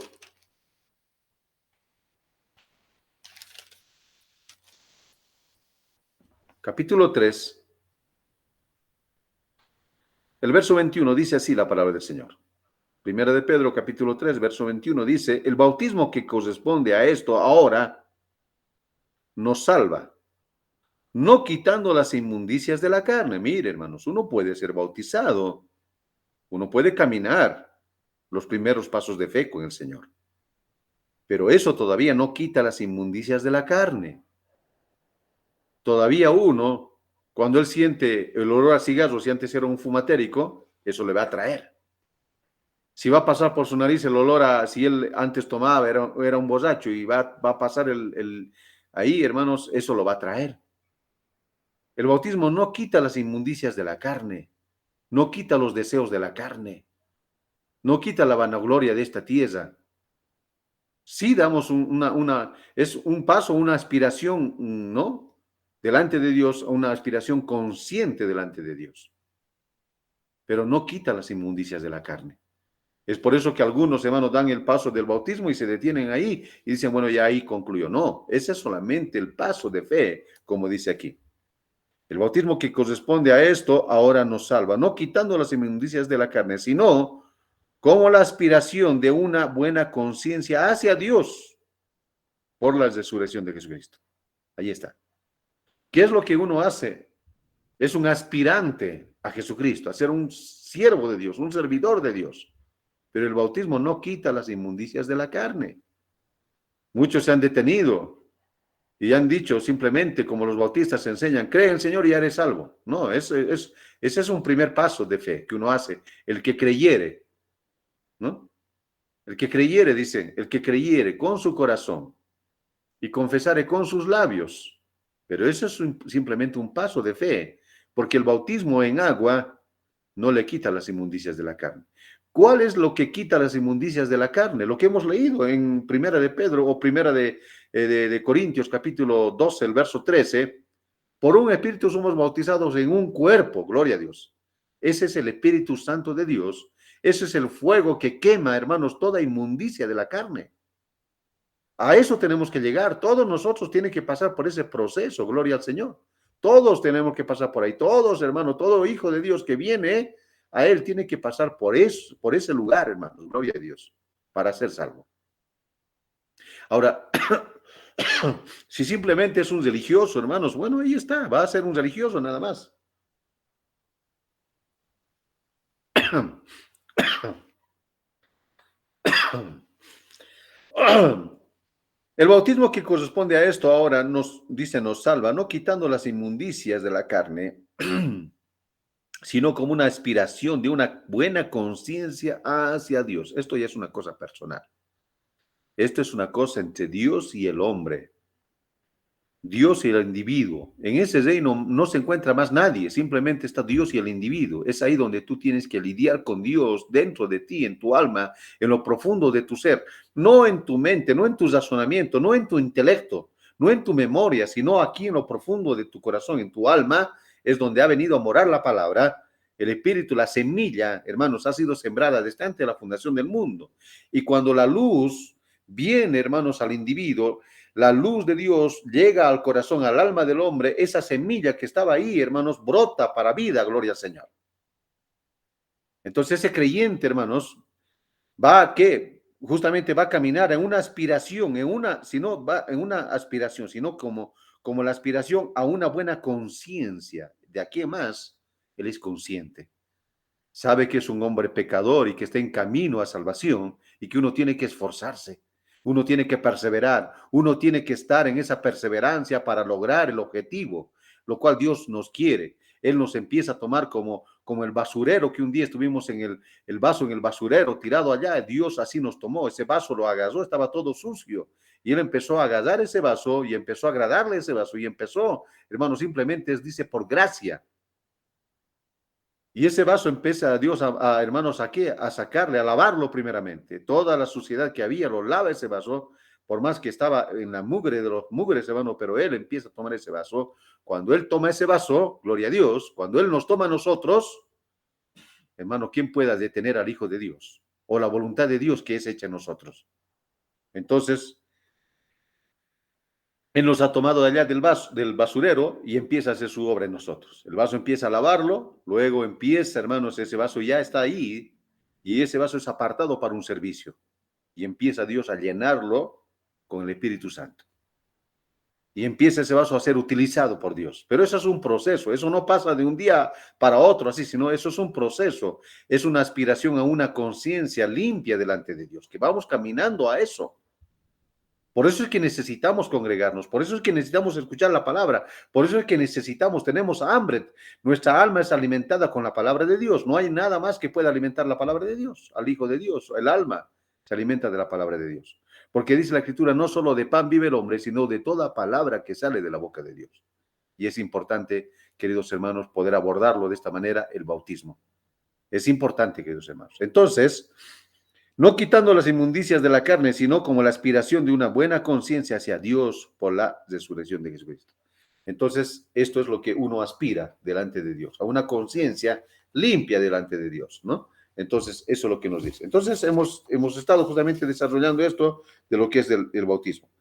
capítulo 3, el verso 21 dice así la palabra del Señor. Primera de Pedro, capítulo 3, verso 21 dice, el bautismo que corresponde a esto ahora nos salva, no quitando las inmundicias de la carne. Mire, hermanos, uno puede ser bautizado, uno puede caminar los primeros pasos de fe con el Señor, pero eso todavía no quita las inmundicias de la carne. Todavía uno, cuando él siente el olor a cigarro, si antes era un fumatérico, eso le va a traer. Si va a pasar por su nariz el olor a, si él antes tomaba, era un borracho y va a pasar ahí, hermanos, eso lo va a traer. El bautismo no quita las inmundicias de la carne, no quita los deseos de la carne, no quita la vanagloria de esta tierra. Sí damos es un paso, una aspiración, ¿no? Delante de Dios, una aspiración consciente delante de Dios. Pero no quita las inmundicias de la carne. Es por eso que algunos hermanos dan el paso del bautismo y se detienen ahí y dicen, bueno, ya ahí concluyó. No, ese es solamente el paso de fe, como dice aquí. El bautismo que corresponde a esto ahora nos salva, no quitando las inmundicias de la carne, sino como la aspiración de una buena conciencia hacia Dios por la resurrección de Jesucristo. Ahí está. ¿Qué es lo que uno hace? Es un aspirante a Jesucristo, a ser un siervo de Dios, un servidor de Dios. Pero el bautismo no quita las inmundicias de la carne. Muchos se han detenido y han dicho simplemente, como los bautistas enseñan, cree en el Señor y eres salvo. No, ese es un primer paso de fe que uno hace. El que creyere, ¿no? El que creyere, dice, el que creyere con su corazón y confesare con sus labios. Pero eso es simplemente un paso de fe, porque el bautismo en agua no le quita las inmundicias de la carne. ¿Cuál es lo que quita las inmundicias de la carne? Lo que hemos leído en Primera de Pedro o Primera de Corintios, capítulo 12, el verso 13. Por un espíritu somos bautizados en un cuerpo, gloria a Dios. Ese es el Espíritu Santo de Dios. Ese es el fuego que quema, hermanos, toda inmundicia de la carne. A eso tenemos que llegar. Todos nosotros tienen que pasar por ese proceso, gloria al Señor. Todos tenemos que pasar por ahí. Todos, hermano, todo hijo de Dios que viene a Él tiene que pasar por eso, por ese lugar, hermano, gloria a Dios, para ser salvo. Ahora, si simplemente es un religioso, hermanos, bueno, ahí está, va a ser un religioso nada más. El bautismo que corresponde a esto ahora nos dice, nos salva, no quitando las inmundicias de la carne, sino como una aspiración de una buena conciencia hacia Dios. Esto ya es una cosa personal. Esto es una cosa entre Dios y el hombre. Dios y el individuo. En ese reino no se encuentra más nadie, simplemente está Dios y el individuo. Es ahí donde tú tienes que lidiar con Dios dentro de ti, en tu alma, en lo profundo de tu ser. No en tu mente, no en tu razonamiento, no en tu intelecto, no en tu memoria, sino aquí en lo profundo de tu corazón, en tu alma, es donde ha venido a morar la palabra. El espíritu, la semilla, hermanos, ha sido sembrada desde antes de la fundación del mundo. Y cuando la luz viene, hermanos, al individuo, la luz de Dios llega al corazón, al alma del hombre, esa semilla que estaba ahí, hermanos, brota para vida, gloria al Señor. Entonces ese creyente, hermanos, va a que justamente va a caminar en una aspiración, sino va en una aspiración, sino como la aspiración a una buena conciencia. De aquí en más, él es consciente. Sabe que es un hombre pecador y que está en camino a salvación y que uno tiene que esforzarse, uno tiene que perseverar, uno tiene que estar en esa perseverancia para lograr el objetivo, lo cual Dios nos quiere. Él nos empieza a tomar como el basurero que un día estuvimos en el vaso en el basurero tirado allá. Dios así nos tomó, ese vaso lo agarró, estaba todo sucio. Y él empezó a agarrar ese vaso y empezó a agradarle ese vaso y empezó, hermano, simplemente dice por gracia. Y ese vaso empieza a Dios, hermanos, a sacarle, a lavarlo primeramente. Toda la suciedad que había lo lava ese vaso, por más que estaba en la mugre de los mugres, hermano, pero Él empieza a tomar ese vaso. Cuando Él toma ese vaso, gloria a Dios, cuando Él nos toma a nosotros, hermano, ¿quién pueda detener al Hijo de Dios? O la voluntad de Dios que es hecha en nosotros. Entonces, Él nos ha tomado de allá del basurero y empieza a hacer su obra en nosotros. El vaso empieza a lavarlo, luego empieza, hermanos, ese vaso ya está ahí y ese vaso es apartado para un servicio. Y empieza Dios a llenarlo con el Espíritu Santo. Y empieza ese vaso a ser utilizado por Dios. Pero eso es un proceso, eso no pasa de un día para otro así, sino eso es un proceso, es una aspiración a una conciencia limpia delante de Dios, que vamos caminando a eso. Por eso es que necesitamos congregarnos, por eso es que necesitamos escuchar la palabra, por eso es que tenemos hambre. Nuestra alma es alimentada con la palabra de Dios. No hay nada más que pueda alimentar la palabra de Dios, al Hijo de Dios. El alma se alimenta de la palabra de Dios. Porque dice la Escritura, no solo de pan vive el hombre, sino de toda palabra que sale de la boca de Dios. Y es importante, queridos hermanos, poder abordarlo de esta manera, el bautismo. Es importante, queridos hermanos. Entonces, no quitando las inmundicias de la carne, sino como la aspiración de una buena conciencia hacia Dios por la resurrección de Jesucristo. Entonces, esto es lo que uno aspira delante de Dios, a una conciencia limpia delante de Dios, ¿no? Entonces, eso es lo que nos dice. Entonces, hemos estado justamente desarrollando esto de lo que es el bautismo.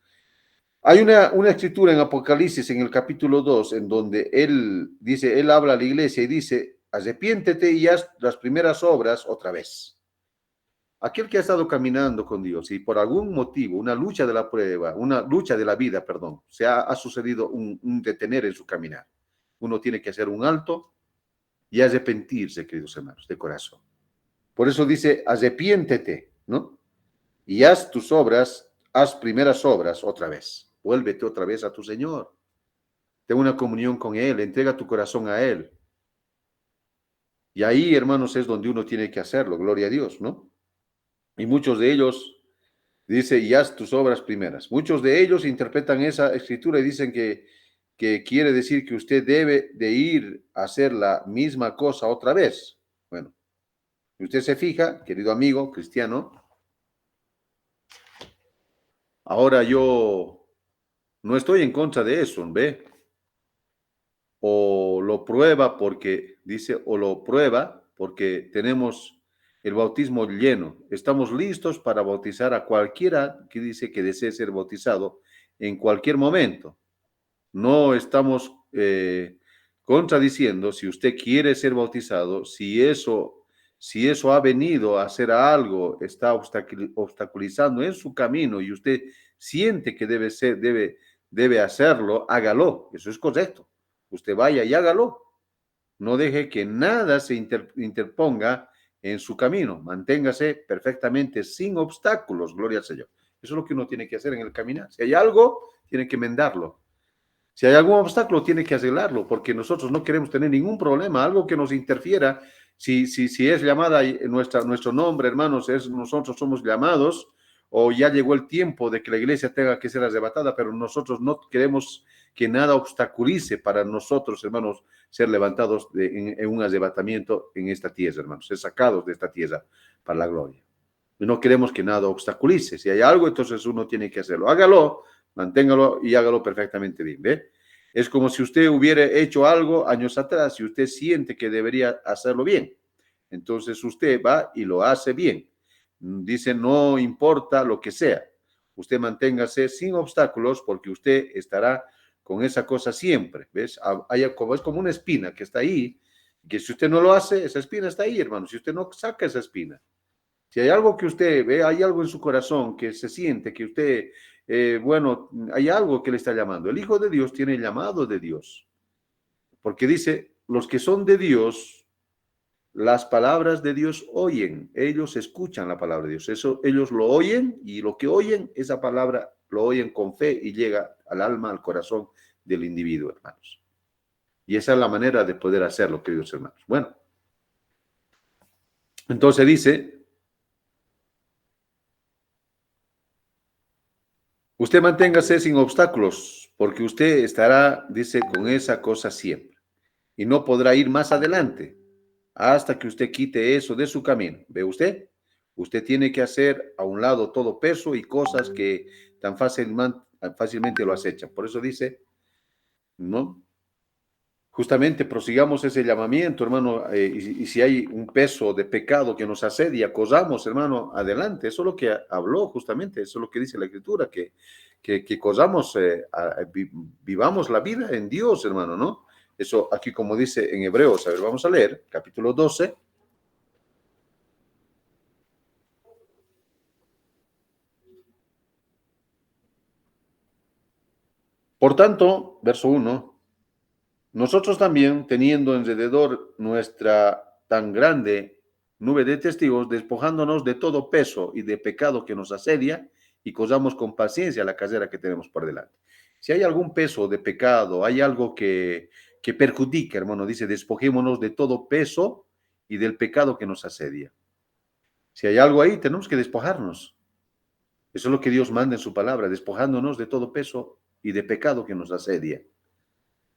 Hay una escritura en Apocalipsis, en el capítulo 2, en donde él habla a la iglesia y dice, arrepiéntete y haz las primeras obras otra vez. Aquel que ha estado caminando con Dios y por algún motivo, una lucha de la prueba, una lucha de la vida, perdón, ha sucedido un detener en su caminar. Uno tiene que hacer un alto y arrepentirse, queridos hermanos, de corazón. Por eso dice, arrepiéntete, ¿no? Y haz tus obras, haz primeras obras otra vez. Vuélvete otra vez a tu Señor. Ten una comunión con Él, entrega tu corazón a Él. Y ahí, hermanos, es donde uno tiene que hacerlo, gloria a Dios, ¿no? Y muchos de ellos dice, y haz tus obras primeras. Muchos de ellos interpretan esa escritura y dicen que quiere decir que usted debe de ir a hacer la misma cosa otra vez. Bueno, si usted se fija, querido amigo cristiano, ahora yo no estoy en contra de eso, ¿ve? o lo prueba porque, dice, o lo prueba porque tenemos el bautismo lleno. Estamos listos para bautizar a cualquiera que dice que desee ser bautizado en cualquier momento. No estamos contradiciendo si usted quiere ser bautizado, si eso ha venido a hacer algo, está obstaculizando en su camino y usted siente que debe hacerlo, hágalo. Eso es correcto. Usted vaya y hágalo. No deje que nada se interponga en su camino. Manténgase perfectamente sin obstáculos, gloria al Señor. Eso es lo que uno tiene que hacer en el caminar. Si hay algo, tiene que enmendarlo. Si hay algún obstáculo, tiene que arreglarlo, porque nosotros no queremos tener ningún problema, algo que nos interfiera. Si es llamada nuestro nombre, hermanos, nosotros somos llamados, o ya llegó el tiempo de que la iglesia tenga que ser arrebatada, pero nosotros no queremos que nada obstaculice para nosotros, hermanos, ser levantados en un arrebatamiento en esta tierra, hermanos, ser sacados de esta tierra para la gloria. Y no queremos que nada obstaculice. Si hay algo, entonces uno tiene que hacerlo. Hágalo, manténgalo y hágalo perfectamente bien, ¿ve? Es como si usted hubiera hecho algo años atrás y usted siente que debería hacerlo bien. Entonces usted va y lo hace bien. Dice, no importa lo que sea. Usted manténgase sin obstáculos porque usted estará con esa cosa siempre, ¿ves? Es como una espina que está ahí, que si usted no lo hace, esa espina está ahí, hermano. Si usted no saca esa espina, si hay algo que usted ve, hay algo en su corazón que se siente, que usted, bueno, hay algo que le está llamando. El Hijo de Dios tiene el llamado de Dios, porque dice, los que son de Dios, las palabras de Dios oyen, ellos escuchan la palabra de Dios, eso ellos lo oyen y lo que oyen, esa palabra lo oyen con fe y llega al alma, al corazón del individuo, hermanos. Y esa es la manera de poder hacerlo, queridos hermanos. Bueno, entonces dice, usted manténgase sin obstáculos, porque usted estará, dice, con esa cosa siempre. Y no podrá ir más adelante hasta que usted quite eso de su camino. ¿Ve usted? Usted tiene que hacer a un lado todo peso y cosas que tan fácilmente lo acechan. Por eso dice, ¿no? Justamente prosigamos ese llamamiento, hermano, y si hay un peso de pecado que nos asedia, cosamos, hermano, adelante. Eso es lo que habló justamente, eso es lo que dice la Escritura, que cosamos, vivamos la vida en Dios, hermano, ¿no? Eso aquí como dice en Hebreos, a ver, vamos a leer, capítulo 12. Por tanto, verso 1, nosotros también, teniendo alrededor nuestra tan grande nube de testigos, despojándonos de todo peso y de pecado que nos asedia, y cosamos con paciencia la carrera que tenemos por delante. Si hay algún peso de pecado, hay algo que perjudica, hermano, dice, despojémonos de todo peso y del pecado que nos asedia. Si hay algo ahí, tenemos que despojarnos. Eso es lo que Dios manda en su palabra, despojándonos de todo peso y de pecado que nos asedia.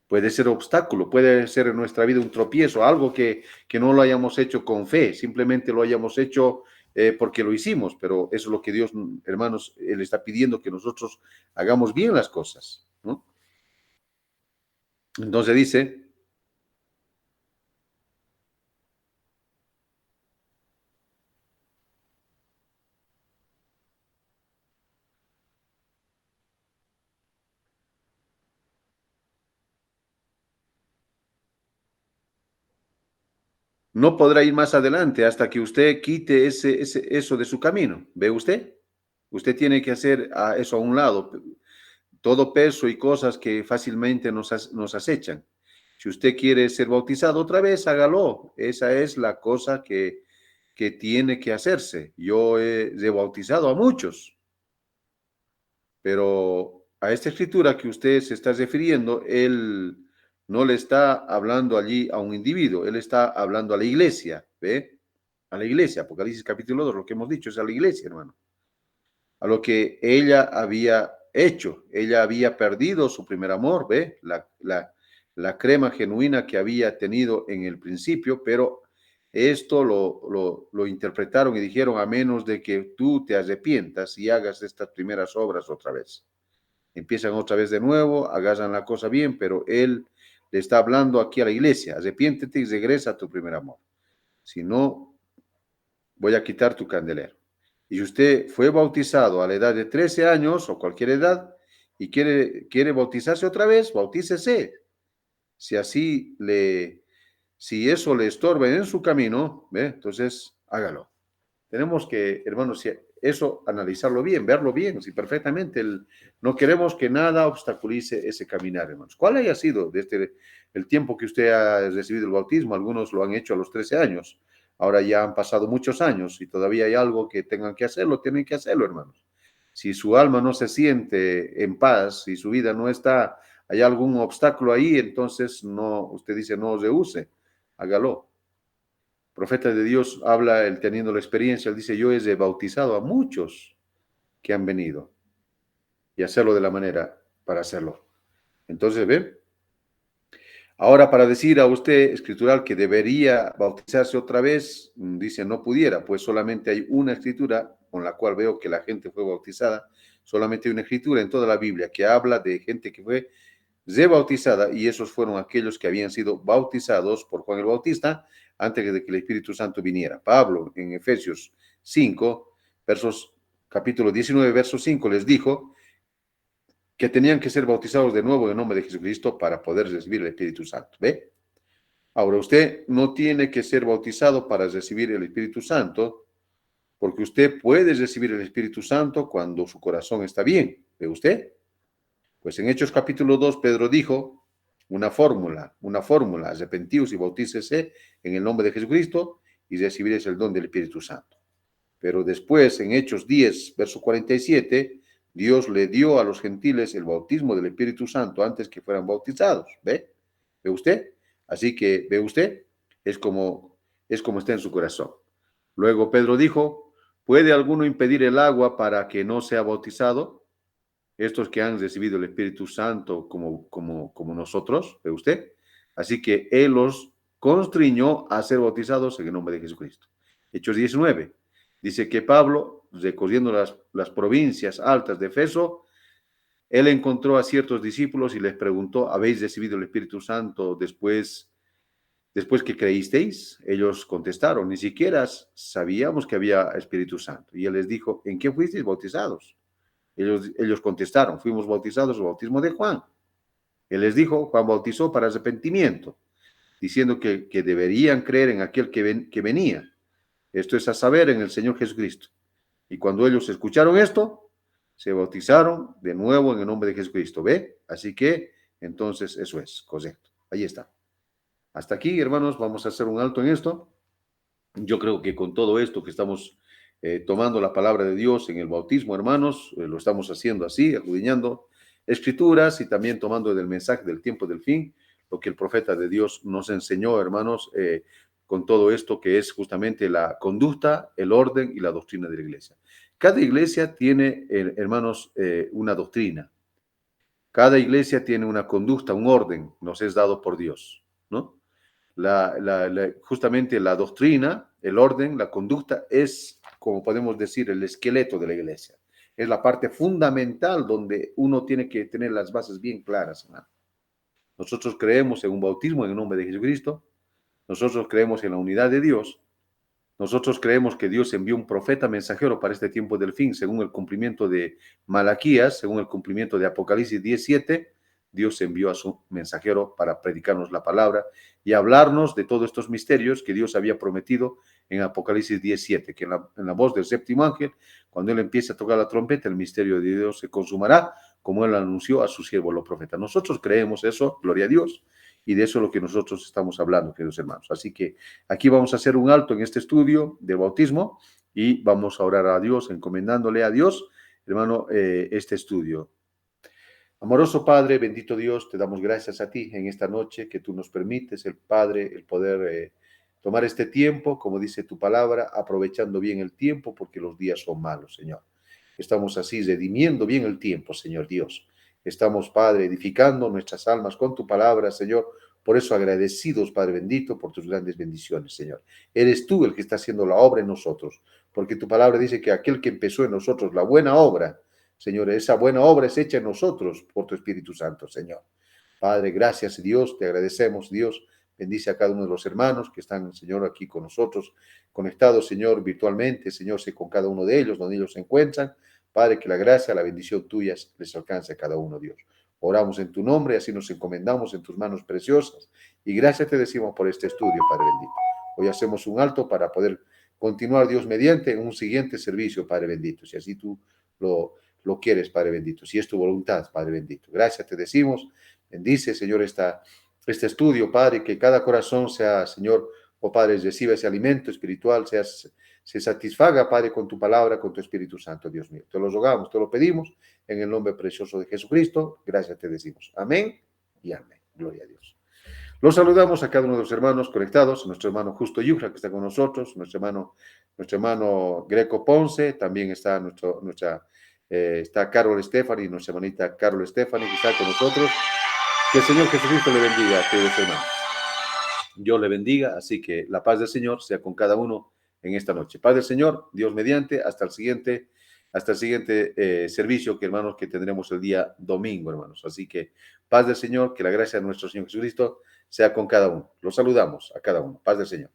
Puede ser obstáculo, puede ser en nuestra vida un tropiezo, algo que no lo hayamos hecho con fe, simplemente lo hayamos hecho porque lo hicimos, pero eso es lo que Dios, hermanos, Él está pidiendo que nosotros hagamos bien las cosas, ¿no? Entonces dice, no podrá ir más adelante hasta que usted quite eso de su camino. ¿Ve usted? Usted tiene que hacer eso a un lado, todo peso y cosas que fácilmente nos acechan. Si usted quiere ser bautizado otra vez, hágalo. Esa es la cosa que tiene que hacerse. Yo he rebautizado a muchos, pero a esta escritura que usted se está refiriendo, él no le está hablando allí a un individuo, él está hablando a la iglesia, ¿ve? A la iglesia, Apocalipsis capítulo 2, lo que hemos dicho es a la iglesia, hermano. A lo que ella había hecho. Ella había perdido su primer amor, ¿ve? La crema genuina que había tenido en el principio, pero esto lo interpretaron y dijeron, a menos de que tú te arrepientas y hagas estas primeras obras otra vez. Empiezan otra vez de nuevo, agarran la cosa bien, pero él le está hablando aquí a la iglesia, arrepiéntete y regresa a tu primer amor. Si no, voy a quitar tu candelero. Y si usted fue bautizado a la edad de 13 años o cualquier edad y quiere bautizarse otra vez, bautícese. Si así si eso le estorba en su camino, ¿ve? Entonces hágalo. Tenemos que, hermanos, eso analizarlo bien, verlo bien, si perfectamente. No queremos que nada obstaculice ese caminar, hermanos. ¿Cuál haya sido desde el tiempo que usted ha recibido el bautismo? Algunos lo han hecho a los 13 años. Ahora ya han pasado muchos años y todavía hay algo que tengan que hacerlo, tienen que hacerlo, hermanos. Si su alma no se siente en paz, si su vida no está, hay algún obstáculo ahí, entonces no, usted dice no rehúse, hágalo. Profeta de Dios habla, él teniendo la experiencia, él dice, yo he bautizado a muchos que han venido y hacerlo de la manera para hacerlo. Entonces, ¿ven? Ahora, para decir a usted, escritural, que debería bautizarse otra vez, dice, no pudiera, pues solamente hay una escritura con la cual veo que la gente fue bautizada, solamente hay una escritura en toda la Biblia que habla de gente que fue rebautizada, y esos fueron aquellos que habían sido bautizados por Juan el Bautista antes de que el Espíritu Santo viniera. Pablo, en Efesios 5, capítulo 19, verso 5, les dijo que tenían que ser bautizados de nuevo en el nombre de Jesucristo para poder recibir el Espíritu Santo. ¿Ve? Ahora, usted no tiene que ser bautizado para recibir el Espíritu Santo, porque usted puede recibir el Espíritu Santo cuando su corazón está bien. ¿Ve usted? Pues en Hechos capítulo 2, Pedro dijo una fórmula, arrepentíos y bautícese en el nombre de Jesucristo y recibiréis el don del Espíritu Santo. Pero después, en Hechos 10, verso 47, Dios le dio a los gentiles el bautismo del Espíritu Santo antes que fueran bautizados. ¿Ve? ¿Ve usted? Así que, ¿ve usted? Es como está en su corazón. Luego Pedro dijo, ¿puede alguno impedir el agua para que no sea bautizado? Estos que han recibido el Espíritu Santo como nosotros, ¿ve usted? Así que Él los constriñó a ser bautizados en el nombre de Jesucristo. Hechos 19, dice que Pablo, recorriendo las provincias altas de Efeso, él encontró a ciertos discípulos y les preguntó, ¿habéis recibido el Espíritu Santo después que creísteis? Ellos contestaron, ni siquiera sabíamos que había Espíritu Santo. Y él les dijo, ¿en qué fuisteis bautizados? Ellos contestaron, fuimos bautizados el bautismo de Juan. Él les dijo, Juan bautizó para arrepentimiento, diciendo que deberían creer en aquel que venía. Esto es a saber, en el Señor Jesucristo. Y cuando ellos escucharon esto, se bautizaron de nuevo en el nombre de Jesucristo. ¿Ve? Así que, entonces, eso es correcto. Ahí está. Hasta aquí, hermanos, vamos a hacer un alto en esto. Yo creo que con todo esto que estamos tomando la palabra de Dios en el bautismo, hermanos, lo estamos haciendo así, acudiñando escrituras y también tomando del mensaje del tiempo del fin, lo que el profeta de Dios nos enseñó, hermanos, con todo esto que es justamente la conducta, el orden y la doctrina de la iglesia. Cada iglesia tiene, hermanos, una doctrina. Cada iglesia tiene una conducta, un orden, nos es dado por Dios, ¿no? Justamente la doctrina, el orden, la conducta es, como podemos decir, el esqueleto de la iglesia. Es la parte fundamental donde uno tiene que tener las bases bien claras, hermano. Nosotros creemos en un bautismo en el nombre de Jesucristo. Nosotros creemos en la unidad de Dios. Nosotros creemos que Dios envió un profeta mensajero para este tiempo del fin, según el cumplimiento de Malaquías, según el cumplimiento de Apocalipsis 17. Dios envió a su mensajero para predicarnos la palabra y hablarnos de todos estos misterios que Dios había prometido en Apocalipsis 17, que en la voz del séptimo ángel, cuando él empiece a tocar la trompeta, el misterio de Dios se consumará, como él anunció a su siervo los profetas. Nosotros creemos eso, gloria a Dios, y de eso es lo que nosotros estamos hablando, queridos hermanos. Así que aquí vamos a hacer un alto en este estudio del bautismo y vamos a orar a Dios, encomendándole a Dios, hermano, este estudio. Amoroso Padre, bendito Dios, te damos gracias a ti en esta noche que tú nos permites, el Padre, el poder tomar este tiempo, como dice tu palabra, aprovechando bien el tiempo porque los días son malos, Señor. Estamos así redimiendo bien el tiempo, Señor Dios. Estamos, Padre, edificando nuestras almas con tu palabra, Señor. Por eso agradecidos, Padre bendito, por tus grandes bendiciones, Señor. Eres tú el que está haciendo la obra en nosotros, porque tu palabra dice que aquel que empezó en nosotros la buena obra, Señor, esa buena obra es hecha en nosotros por tu Espíritu Santo, Señor. Padre, gracias Dios, te agradecemos Dios. Bendice a cada uno de los hermanos que están, Señor, aquí con nosotros, conectados, Señor, virtualmente. Señor, sé con cada uno de ellos, donde ellos se encuentran. Padre, que la gracia, la bendición tuya les alcance a cada uno, Dios. Oramos en tu nombre, así nos encomendamos en tus manos preciosas. Y gracias te decimos por este estudio, Padre bendito. Hoy hacemos un alto para poder continuar, Dios, mediante en un siguiente servicio, Padre bendito. Si así tú lo quieres, Padre bendito. Si es tu voluntad, Padre bendito. Gracias te decimos. Bendice, Señor, este estudio, Padre, que cada corazón sea, Señor, oh Padre, reciba ese alimento espiritual, se satisfaga, Padre, con tu palabra, con tu Espíritu Santo, Dios mío. Te lo rogamos, te lo pedimos, en el nombre precioso de Jesucristo. Gracias te decimos. Amén y amén. Gloria a Dios. Los saludamos a cada uno de los hermanos conectados, nuestro hermano Justo Yufra, que está con nosotros, nuestro hermano Greco Ponce, también está está Carol Estefani, nuestra hermanita Carol Estefani, que está con nosotros. Que el Señor Jesucristo le bendiga, queridos hermanos. Dios le bendiga, así que la paz del Señor sea con cada uno en esta noche. Paz del Señor, Dios mediante, hasta el siguiente servicio, que hermanos, que tendremos el día domingo, hermanos. Así que paz del Señor, que la gracia de nuestro Señor Jesucristo sea con cada uno. Los saludamos a cada uno. Paz del Señor.